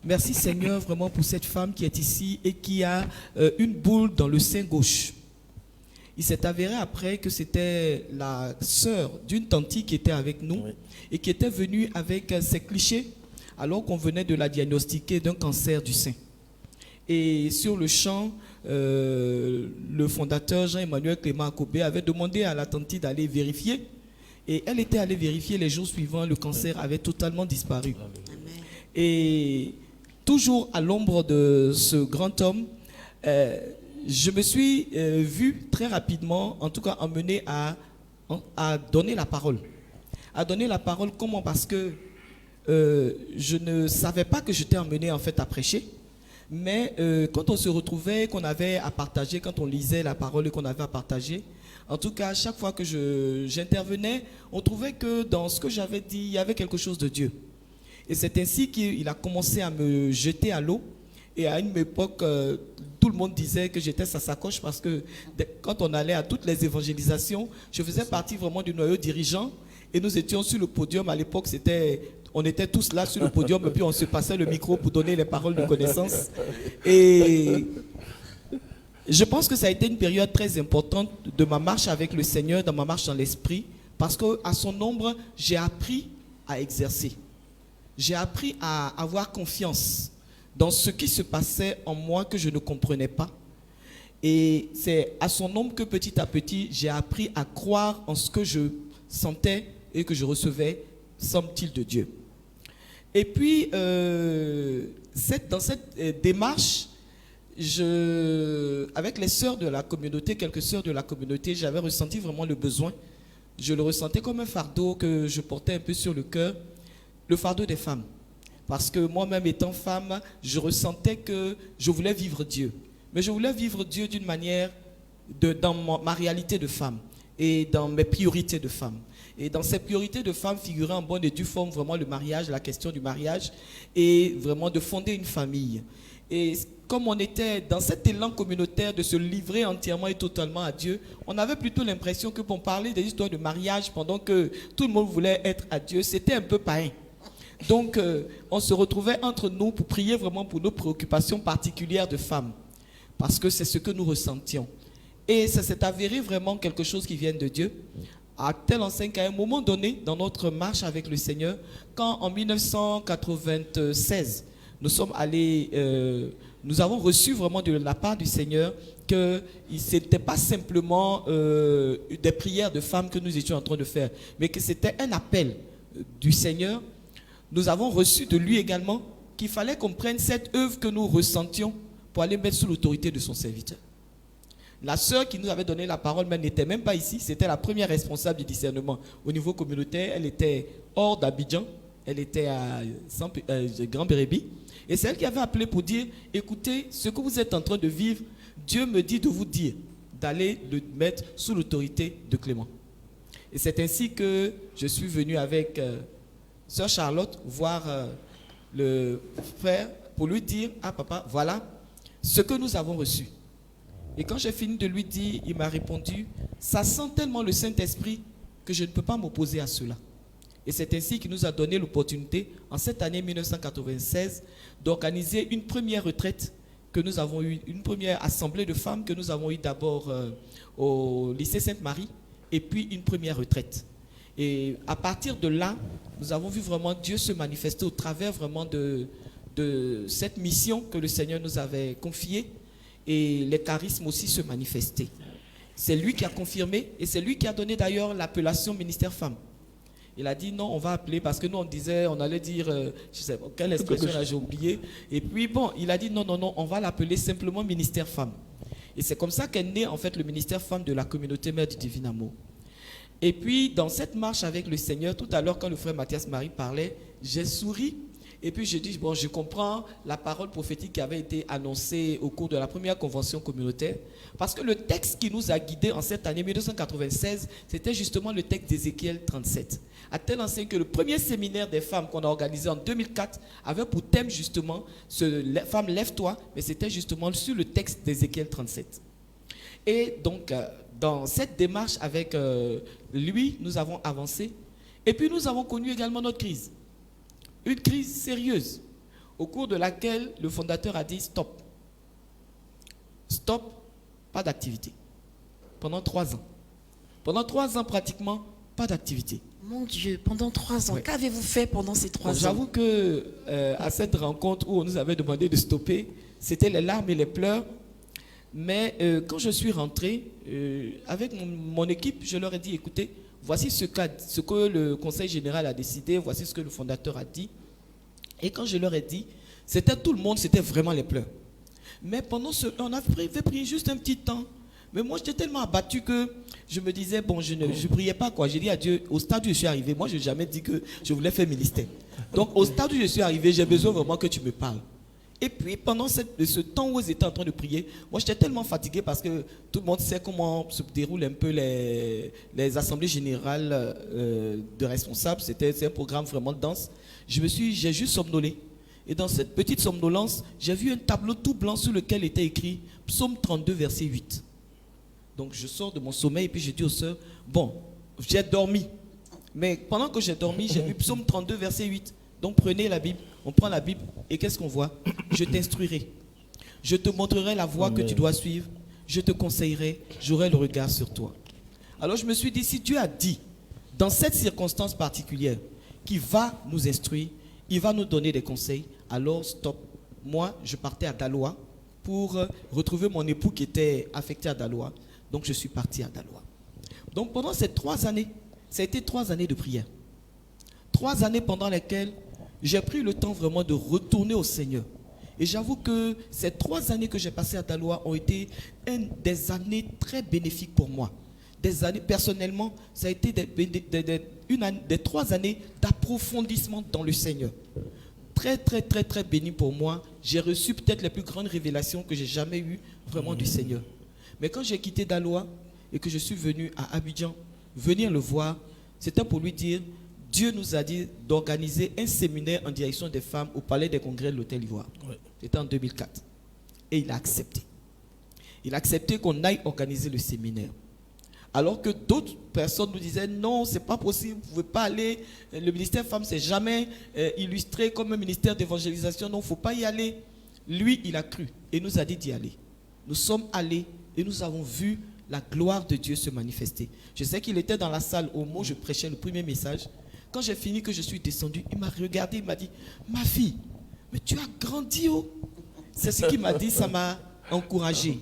Merci Seigneur vraiment pour cette femme qui est ici et qui a une boule dans le sein gauche. Il s'est avéré après que c'était la sœur d'une tante qui était avec nous et qui était venue avec ses clichés, alors qu'on venait de la diagnostiquer d'un cancer du sein. Et sur le champ, le fondateur Jean-Emmanuel Clément Akobé avait demandé à la tante d'aller vérifier. Et elle était allée vérifier. Les jours suivants, le cancer avait totalement disparu. Amen. Et toujours à l'ombre de ce grand homme, je me suis vu très rapidement, en tout cas emmené à donner la parole. À donner la parole, comment? Parce que je ne savais pas que j'étais emmené en fait à prêcher. Mais quand on se retrouvait, qu'on avait à partager, quand on lisait la parole et qu'on avait à partager, en tout cas, chaque fois que j'intervenais, on trouvait que dans ce que j'avais dit, il y avait quelque chose de Dieu. Et c'est ainsi qu'il a commencé à me jeter à l'eau. Et à une époque, tout le monde disait que j'étais sa sacoche parce que quand on allait à toutes les évangélisations, je faisais partie vraiment du noyau dirigeant. Et nous étions sur le podium. À l'époque, on était tous là sur le podium et puis on se passait le micro pour donner les paroles de connaissance. Et je pense que ça a été une période très importante de ma marche avec le Seigneur, dans ma marche dans l'esprit, parce qu'à son ombre, j'ai appris à exercer. J'ai appris à avoir confiance dans ce qui se passait en moi que je ne comprenais pas. Et c'est à son ombre que petit à petit, j'ai appris à croire en ce que je sentais et que je recevais, semble-t-il, de Dieu. Et puis, dans cette démarche, avec les sœurs de la communauté, quelques sœurs de la communauté, j'avais ressenti vraiment le besoin. Je le ressentais comme un fardeau que je portais un peu sur le cœur, le fardeau des femmes. Parce que moi-même étant femme, je ressentais que je voulais vivre Dieu. Mais je voulais vivre Dieu d'une manière, dans ma réalité de femme et dans mes priorités de femme. Et dans ces priorités de femme figurait en bonne et due forme vraiment le mariage, la question du mariage et vraiment de fonder une famille. Et comme on était dans cet élan communautaire de se livrer entièrement et totalement à Dieu, on avait plutôt l'impression que pour parler des histoires de mariage pendant que tout le monde voulait être à Dieu, c'était un peu païen. Donc on se retrouvait entre nous pour prier vraiment pour nos préoccupations particulières de femmes. Parce que c'est ce que nous ressentions. Et ça s'est avéré vraiment quelque chose qui vient de Dieu. À telle enseigne qu'à un moment donné, dans notre marche avec le Seigneur, quand en 1996, nous avons reçu vraiment de la part du Seigneur que ce n'était pas simplement des prières de femmes que nous étions en train de faire, mais que c'était un appel du Seigneur. Nous avons reçu de lui également qu'il fallait qu'on prenne cette œuvre que nous ressentions pour aller mettre sous l'autorité de son serviteur. La sœur qui nous avait donné la parole n'était même pas ici. C'était la première responsable du discernement au niveau communautaire. Elle était hors d'Abidjan. Elle était à Grand Bérébi. Et c'est elle qui avait appelé pour dire, écoutez, ce que vous êtes en train de vivre, Dieu me dit de vous dire d'aller le mettre sous l'autorité de Clément. Et c'est ainsi que je suis venu avec sœur Charlotte voir le frère pour lui dire, ah papa, voilà ce que nous avons reçu. Et quand j'ai fini de lui dire, il m'a répondu, ça sent tellement le Saint-Esprit que je ne peux pas m'opposer à cela. Et c'est ainsi qu'il nous a donné l'opportunité, en cette année 1996, d'organiser une première retraite que nous avons eue, une première assemblée de femmes que nous avons eue d'abord au lycée Sainte-Marie, et puis une première retraite. Et à partir de là, nous avons vu vraiment Dieu se manifester au travers vraiment de cette mission que le Seigneur nous avait confiée, et les charismes aussi se manifestaient. C'est lui qui a confirmé et c'est lui qui a donné d'ailleurs l'appellation ministère femme. Il a dit non, on va appeler parce que nous on allait dire, je sais pas quelle expression là j'ai oublié. Et puis bon, il a dit non, on va l'appeler simplement ministère femme. Et c'est comme ça qu'est né en fait le ministère femme de la communauté Mère du Divin Amour. Et puis dans cette marche avec le Seigneur, tout à l'heure quand le frère Mathias Marie parlait, j'ai souri. Et puis je dis, bon, je comprends la parole prophétique qui avait été annoncée au cours de la première convention communautaire, parce que le texte qui nous a guidés en cette année 1996, c'était justement le texte d'Ézéchiel 37. À telle enseigne que le premier séminaire des femmes qu'on a organisé en 2004 avait pour thème justement, femme lève-toi, mais c'était justement sur le texte d'Ézéchiel 37. Et donc, dans cette démarche avec lui, nous avons avancé, et puis nous avons connu également notre crise. Une crise sérieuse, au cours de laquelle le fondateur a dit stop. Stop, pas d'activité. Pendant 3 ans. Pendant 3 ans pratiquement, pas d'activité. Mon Dieu, pendant 3 ans, Ouais. qu'avez-vous fait pendant ces 3 ans? J'avoue que à cette rencontre où on nous avait demandé de stopper, c'était les larmes et les pleurs. Mais quand je suis rentré, avec mon équipe, je leur ai dit, écoutez, voici ce que le Conseil général a décidé, voici ce que le fondateur a dit. Et quand je leur ai dit, c'était tout le monde, c'était vraiment les pleurs. Mais pendant on avait pris juste un petit temps. Mais moi, j'étais tellement abattu que je me disais, bon, je ne priais pas, quoi. J'ai dit à Dieu, au stade où je suis arrivé, moi, je n'ai jamais dit que je voulais faire ministère. Donc, au stade où je suis arrivé, j'ai besoin vraiment que tu me parles. Et puis, pendant ce temps où ils étaient en train de prier, moi, j'étais tellement fatigué parce que tout le monde sait comment se déroulent un peu les assemblées générales de responsables. C'est un programme vraiment dense. J'ai juste somnolé. Et dans cette petite somnolence, j'ai vu un tableau tout blanc sur lequel était écrit Psaume 32, verset 8. Donc je sors de mon sommeil et puis je dis aux sœurs, bon, j'ai dormi. Mais pendant que j'ai dormi, j'ai vu Psaume 32, verset 8. Donc prenez la Bible, on prend la Bible et qu'est-ce qu'on voit? Je t'instruirai. Je te montrerai la voie que tu dois suivre. Je te conseillerai, j'aurai le regard sur toi. Alors je me suis dit, si Dieu a dit, dans cette circonstance particulière, qu'il va nous instruire, il va nous donner des conseils, alors stop. Moi, je partais à Daloa pour retrouver mon époux qui était affecté à Daloa. Donc je suis parti à Daloa. Donc pendant ces 3 années, ça a été 3 années de prière. 3 années pendant lesquelles j'ai pris le temps vraiment de retourner au Seigneur. Et j'avoue que ces 3 années que j'ai passées à Daloa ont été des années très bénéfiques pour moi. Des années, personnellement, ça a été des 3 années d'approfondissement dans le Seigneur. Très, très, très, très béni pour moi. J'ai reçu peut-être les plus grandes révélations que j'ai jamais eues vraiment du Seigneur. Mais quand j'ai quitté Daloa et que je suis venu à Abidjan, venir le voir, c'était pour lui dire, Dieu nous a dit d'organiser un séminaire en direction des femmes au Palais des Congrès de l'Hôtel Ivoire. Oui. C'était en 2004. Et il a accepté. Il a accepté qu'on aille organiser le séminaire. Alors que d'autres personnes nous disaient, non, c'est pas possible, vous ne pouvez pas aller. Le ministère Femmes, c'est jamais illustré comme un ministère d'évangélisation, non, il ne faut pas y aller. Lui, il a cru et nous a dit d'y aller. Nous sommes allés et nous avons vu la gloire de Dieu se manifester. Je sais qu'il était dans la salle au moment où je prêchais le premier message. Quand j'ai fini, que je suis descendu, il m'a regardé, il m'a dit, ma fille, mais tu as grandi, oh. C'est ce qu'il m'a dit, ça m'a encouragé.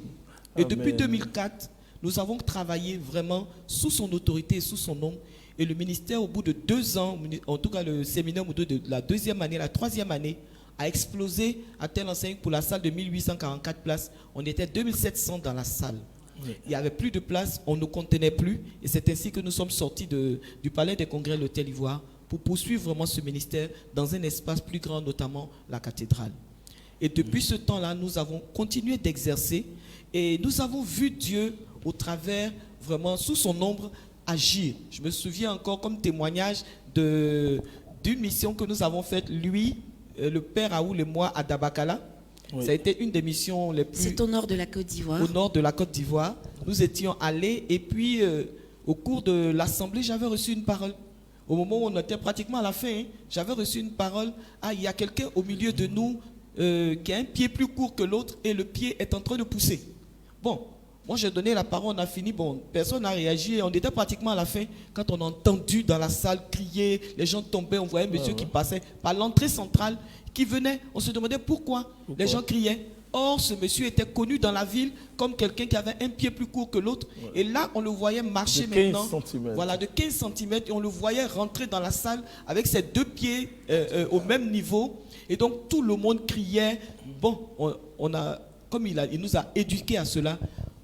Et depuis 2004, nous avons travaillé vraiment sous son autorité et sous son nom. Et le ministère, au bout de 2 ans, en tout cas le séminaire au bout de la 2e année, la 3e année, a explosé à telle enseigne pour la salle de 1844 places. On était 2700 dans la salle. Oui. Il n'y avait plus de place, on ne contenait plus. Et c'est ainsi que nous sommes sortis du Palais des Congrès de l'Hôtel Ivoire pour poursuivre vraiment ce ministère dans un espace plus grand, notamment la cathédrale. Et depuis ce temps-là, nous avons continué d'exercer et nous avons vu Dieu au travers, vraiment sous son ombre, agir. Je me souviens encore comme témoignage d'une mission que nous avons faite, lui, le père Raoul et moi, à Dabakala. Oui. Ça a été une des missions les plus... C'est au nord de la Côte d'Ivoire. Au nord de la Côte d'Ivoire. Nous étions allés et puis au cours de l'assemblée, j'avais reçu une parole. Au moment où on était pratiquement à la fin, j'avais reçu une parole. Ah, il y a quelqu'un au milieu de nous qui a un pied plus court que l'autre et le pied est en train de pousser. Bon, moi j'ai donné la parole, on a fini, bon, personne n'a réagi, on était pratiquement à la fin quand on a entendu dans la salle crier, les gens tombaient, on voyait un monsieur qui passait par l'entrée centrale, qui venait, on se demandait pourquoi les gens criaient. Or, ce monsieur était connu dans la ville comme quelqu'un qui avait un pied plus court que l'autre. Ouais. Et là, on le voyait marcher de 15 maintenant. Voilà, de 15 cm. Et on le voyait rentrer dans la salle avec ses 2 pieds au même niveau. Et donc, tout le monde criait. Bon, comme il nous a éduqués à cela,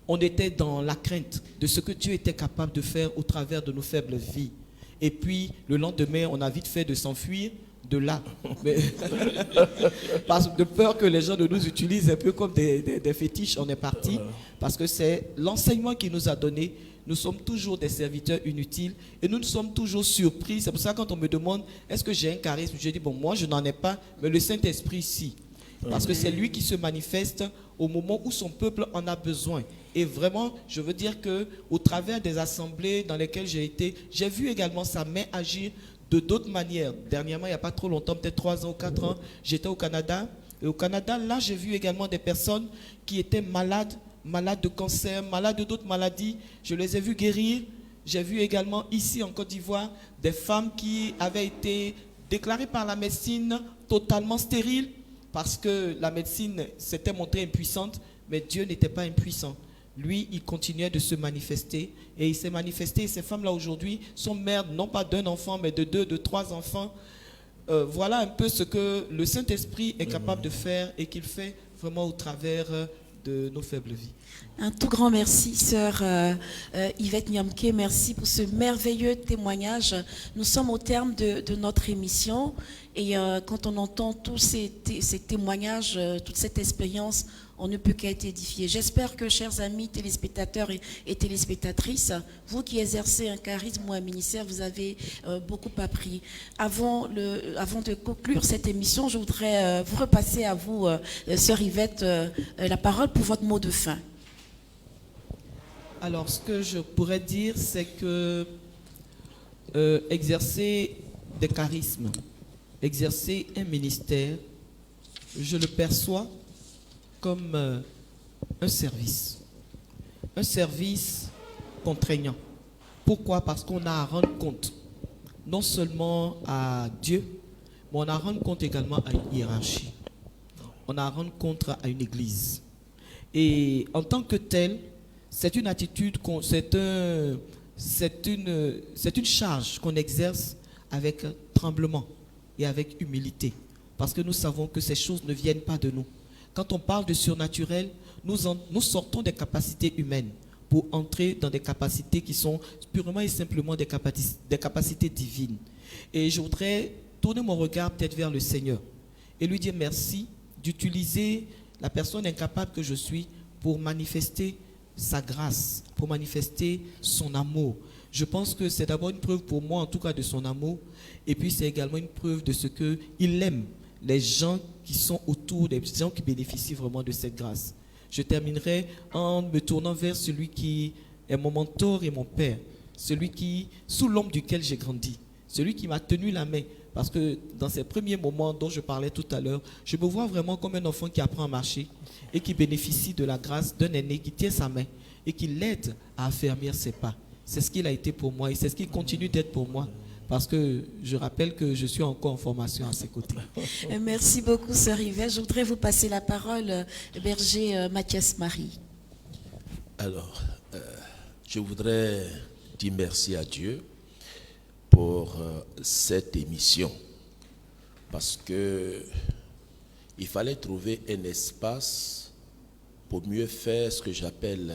on était dans la crainte de ce que Dieu était capable de faire au travers de nos faibles vies. Et puis, le lendemain, on a vite fait de s'enfuir de là. Mais parce de peur que les gens de nous utilisent un peu comme des fétiches, on est parti. Parce que c'est l'enseignement qu'il nous a donné. Nous sommes toujours des serviteurs inutiles et nous sommes toujours surpris. C'est pour ça que quand on me demande est-ce que j'ai un charisme, je dis bon, moi je n'en ai pas, mais le Saint-Esprit si. Parce que c'est lui qui se manifeste au moment où son peuple en a besoin. Et vraiment, je veux dire qu'au travers des assemblées dans lesquelles j'ai été, j'ai vu également sa main agir de d'autres manières. Dernièrement, il n'y a pas trop longtemps, peut-être 3 ans ou 4 ans, j'étais au Canada. Et au Canada, là, j'ai vu également des personnes qui étaient malades de cancer, malades de d'autres maladies. Je les ai vus guérir. J'ai vu également ici en Côte d'Ivoire des femmes qui avaient été déclarées par la médecine totalement stériles parce que la médecine s'était montrée impuissante, mais Dieu n'était pas impuissant. Lui, il continuait de se manifester et il s'est manifesté. Et ces femmes-là aujourd'hui sont mères non pas d'un enfant, mais de 2, de 3 enfants. Voilà un peu ce que le Saint-Esprit est capable de faire et qu'il fait vraiment au travers de nos faibles vies. Un tout grand merci, sœur Yvette Nyamke. Merci pour ce merveilleux témoignage. Nous sommes au terme de notre émission et quand on entend tous ces témoignages, toute cette expérience, on ne peut qu'être édifié. J'espère que, chers amis téléspectateurs et téléspectatrices, vous qui exercez un charisme ou un ministère, vous avez beaucoup appris. Avant de conclure cette émission, je voudrais vous repasser à vous, sœur Yvette, la parole pour votre mot de fin. Alors, ce que je pourrais dire, c'est que exercer des charismes, exercer un ministère, je le perçois comme un service contraignant. Pourquoi? Parce qu'on a à rendre compte, non seulement à Dieu, mais on a à rendre compte également à une hiérarchie. On a à rendre compte à une église. Et en tant que tel, c'est une attitude, c'est une charge qu'on exerce avec tremblement et avec humilité. Parce que nous savons que ces choses ne viennent pas de nous. Quand on parle de surnaturel, nous sortons des capacités humaines pour entrer dans des capacités qui sont purement et simplement des capacités divines. Et je voudrais tourner mon regard peut-être vers le Seigneur et lui dire merci d'utiliser la personne incapable que je suis pour manifester sa grâce, pour manifester son amour. Je pense que c'est d'abord une preuve pour moi, en tout cas, de son amour, et puis c'est également une preuve de ce qu'il aime les gens qui sont autour, les gens qui bénéficient vraiment de cette grâce. Je terminerai en me tournant vers celui qui est mon mentor et mon père, celui sous l'ombre duquel j'ai grandi, celui qui m'a tenu la main. Parce que dans ces premiers moments dont je parlais tout à l'heure, je me vois vraiment comme un enfant qui apprend à marcher et qui bénéficie de la grâce d'un aîné qui tient sa main et qui l'aide à affermir ses pas. C'est ce qu'il a été pour moi et c'est ce qu'il continue d'être pour moi. Parce que je rappelle que je suis encore en formation à ses côtés. Merci beaucoup, sœur Yvette. Je voudrais vous passer la parole, berger Mathias Marie. Alors, je voudrais dire merci à Dieu pour cette émission. Parce que il fallait trouver un espace pour mieux faire ce que j'appelle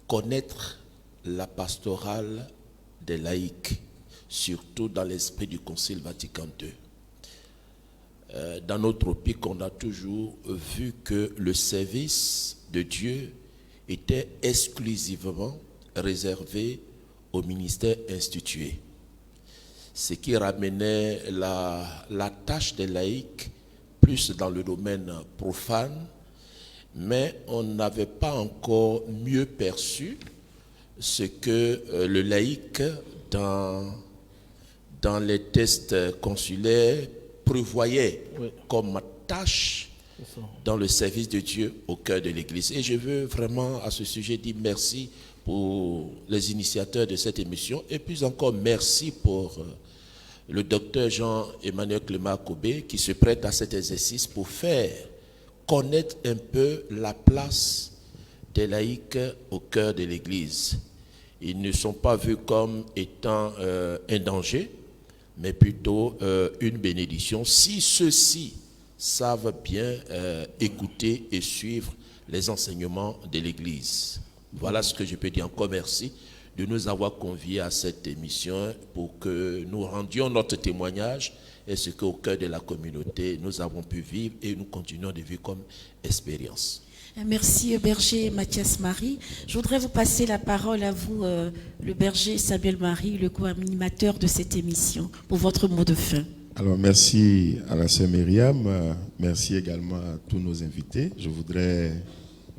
connaître la pastorale des laïcs, surtout dans l'esprit du Concile Vatican II. Dans notre pic, on a toujours vu que le service de Dieu était exclusivement réservé au ministère institué. Ce qui ramenait la tâche des laïcs plus dans le domaine profane, mais on n'avait pas encore mieux perçu ce que le laïc, dans les textes consulaires, prévoyait comme tâche dans le service de Dieu au cœur de l'Église. Et je veux vraiment à ce sujet dire merci pour les initiateurs de cette émission et puis encore merci pour le docteur Jean-Emmanuel Clément Kobé qui se prête à cet exercice pour faire connaître un peu la place des laïcs au cœur de l'Église. Ils ne sont pas vus comme étant un danger, mais plutôt une bénédiction si ceux-ci savent bien écouter et suivre les enseignements de l'Église. Voilà ce que je peux dire. Encore merci de nous avoir conviés à cette émission pour que nous rendions notre témoignage et ce qu'au cœur de la communauté nous avons pu vivre et nous continuons de vivre comme expérience. Merci, berger Mathias Marie. Je voudrais vous passer la parole à vous, le berger Samuel Marie, le co-animateur de cette émission, pour votre mot de fin. Alors, merci à la sœur Myriam, merci également à tous nos invités. Je voudrais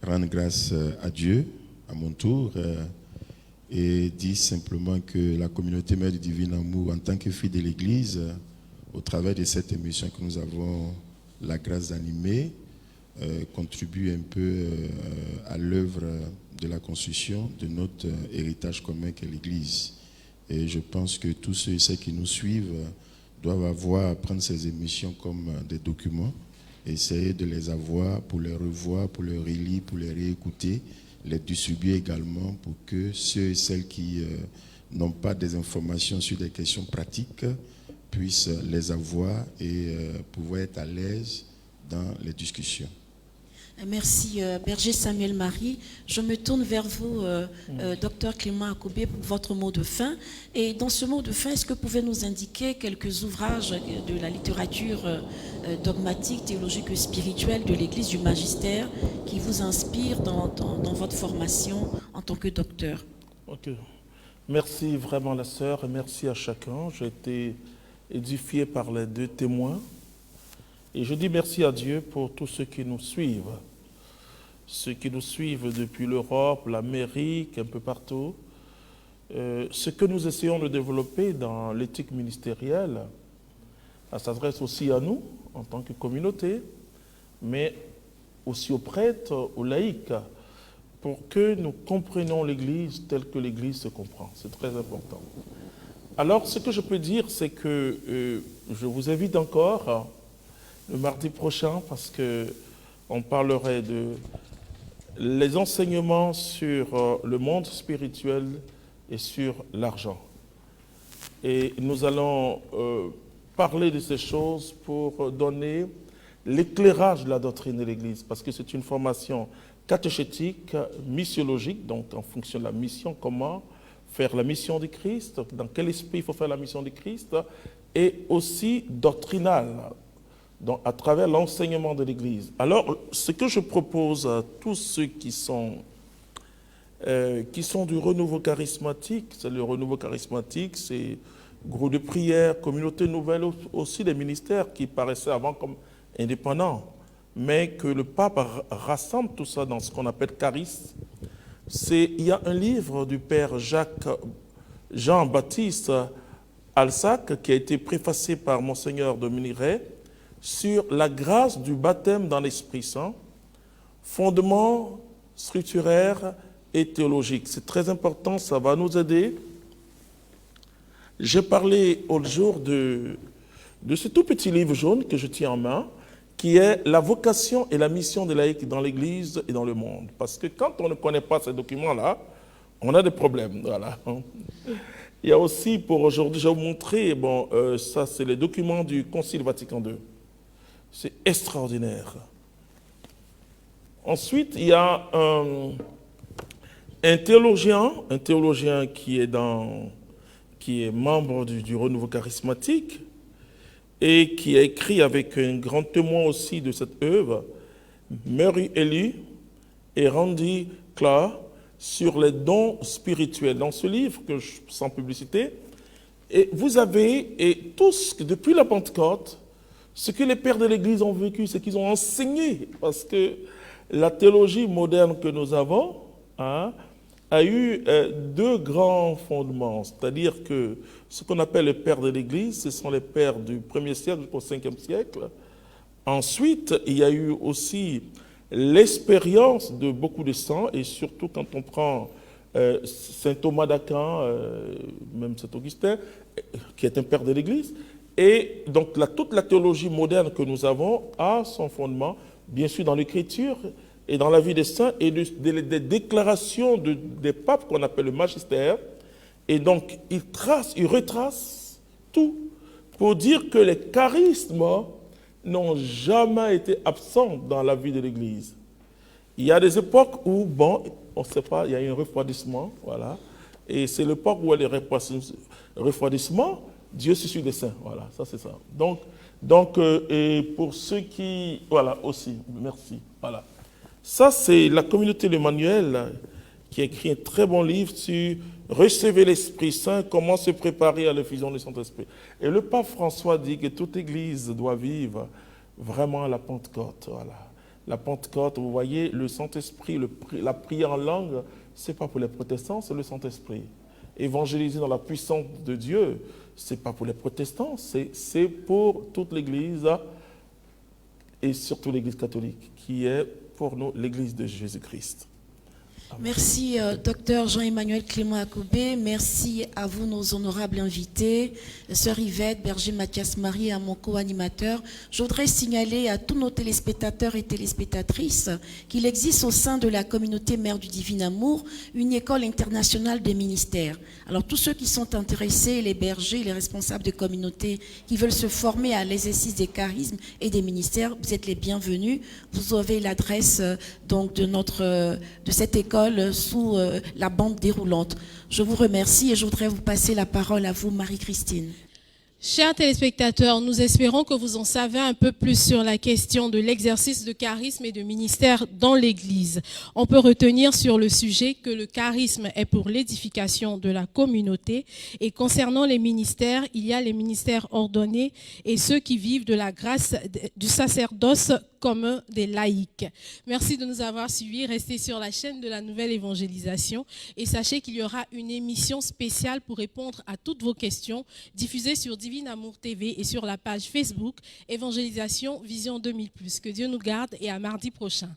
rendre grâce à Dieu, à mon tour, et dire simplement que la communauté Mère du Divin Amour, en tant que fille de l'Église, au travers de cette émission que nous avons la grâce d'animer, contribue un peu à l'œuvre de la construction de notre héritage commun qu'est l'Église. Et je pense que tous ceux et celles qui nous suivent doivent avoir à prendre ces émissions comme des documents, essayer de les avoir pour les revoir, pour les relire, pour les réécouter, les distribuer également pour que ceux et celles qui n'ont pas des informations sur des questions pratiques puissent les avoir et pouvoir être à l'aise dans les discussions. Merci, Berger Samuel Marie. Je me tourne vers vous, docteur Clément Akobé, pour votre mot de fin. Et dans ce mot de fin, est-ce que vous pouvez nous indiquer quelques ouvrages de la littérature dogmatique, théologique et spirituelle de l'Église du magistère qui vous inspirent dans votre formation en tant que docteur? Ok. Merci vraiment la sœur et merci à chacun. J'ai été édifié par les deux témoins. Et je dis merci à Dieu pour tous ceux qui nous suivent depuis l'Europe, l'Amérique, un peu partout. Ce que nous essayons de développer dans l'éthique ministérielle, ça s'adresse aussi à nous, en tant que communauté, mais aussi aux prêtres, aux laïcs, pour que nous comprenions l'Église telle que l'Église se comprend. C'est très important. Alors, ce que je peux dire, c'est que je vous invite encore le mardi prochain, parce qu'on parlerait de les enseignements sur le monde spirituel et sur l'argent. Et nous allons parler de ces choses pour donner l'éclairage de la doctrine de l'Église, parce que c'est une formation catéchétique, missiologique, donc en fonction de la mission, comment faire la mission du Christ, dans quel esprit il faut faire la mission du Christ, et aussi doctrinale, donc à travers l'enseignement de l'Église. Alors, ce que je propose à tous ceux qui sont du renouveau charismatique, c'est le renouveau charismatique, c'est groupe de prière, communauté nouvelle, aussi des ministères qui paraissaient avant comme indépendants, mais que le pape rassemble tout ça dans ce qu'on appelle charisme. Il y a un livre du père Jean-Baptiste Alsac qui a été préfacé par Monseigneur Dominique Ray sur la grâce du baptême dans l'Esprit Saint, fondement structuraire et théologique. C'est très important, ça va nous aider. J'ai parlé l'autre jour de ce tout petit livre jaune que je tiens en main, qui est la vocation et la mission des laïcs dans l'Église et dans le monde. Parce que quand on ne connaît pas ces documents-là, on a des problèmes. Voilà. Il y a aussi, pour aujourd'hui, je vais vous montrer, ça c'est les documents du Concile Vatican II. C'est extraordinaire. Ensuite, il y a un théologien qui est membre du renouveau charismatique et qui a écrit avec un grand témoin aussi de cette œuvre, Mary Ely et Randy Clark, sur les dons spirituels. Dans ce livre, que sans publicité, et vous avez, et tous, depuis la Pentecôte, ce que les pères de l'Église ont vécu, c'est qu'ils ont enseigné, parce que la théologie moderne que nous avons a eu deux grands fondements, c'est-à-dire que ce qu'on appelle les pères de l'Église, ce sont les pères du 1er siècle jusqu'au 5e siècle. Ensuite, il y a eu aussi l'expérience de beaucoup de saints, et surtout quand on prend saint Thomas d'Aquin, même saint Augustin, qui est un père de l'Église. Et donc toute la théologie moderne que nous avons a son fondement, bien sûr, dans l'Écriture et dans la vie des saints, et des déclarations des papes qu'on appelle le magistère. Et donc, il retrace tout pour dire que les charismes n'ont jamais été absents dans la vie de l'Église. Il y a des époques où, on ne sait pas, il y a eu un refroidissement, voilà. Et c'est l'époque où il y a le refroidissement, Dieu suscite des saints, voilà, ça c'est ça. Donc et pour ceux qui, voilà, aussi, merci, voilà. Ça c'est la communauté d'Emmanuel qui a écrit un très bon livre sur Recevez l'Esprit Saint, comment se préparer à l'effusion du Saint-Esprit. Et le pape François dit que toute Église doit vivre vraiment la Pentecôte, voilà. La Pentecôte, vous voyez, le Saint-Esprit, la prière en langue, ce n'est pas pour les protestants, c'est le Saint-Esprit. Évangéliser dans la puissance de Dieu, ce n'est pas pour les protestants, c'est pour toute l'Église et surtout l'Église catholique, qui est pour nous l'Église de Jésus-Christ. Merci, docteur Jean-Emmanuel Clément Akobé. Merci à vous, nos honorables invités, sœur Yvette, berger Mathias Marie, à mon co-animateur. Je voudrais signaler à tous nos téléspectateurs et téléspectatrices qu'il existe au sein de la communauté Mère du Divin Amour une école internationale des ministères. Alors, tous ceux qui sont intéressés, les bergers, les responsables de communautés qui veulent se former à l'exercice des charismes et des ministères, vous êtes les bienvenus. Vous avez l'adresse donc de cette école sous la bande déroulante. Je vous remercie et je voudrais vous passer la parole à vous, Marie-Christine. Chers téléspectateurs, nous espérons que vous en savez un peu plus sur la question de l'exercice de charisme et de ministère dans l'Église. On peut retenir sur le sujet que le charisme est pour l'édification de la communauté et concernant les ministères, il y a les ministères ordonnés et ceux qui vivent de la grâce du sacerdoce comme des laïcs. Merci de nous avoir suivis. Restez sur la chaîne de la Nouvelle Évangélisation et sachez qu'il y aura une émission spéciale pour répondre à toutes vos questions diffusée sur Divin Amour TV et sur la page Facebook Évangélisation Vision 2000+. Que Dieu nous garde et à mardi prochain.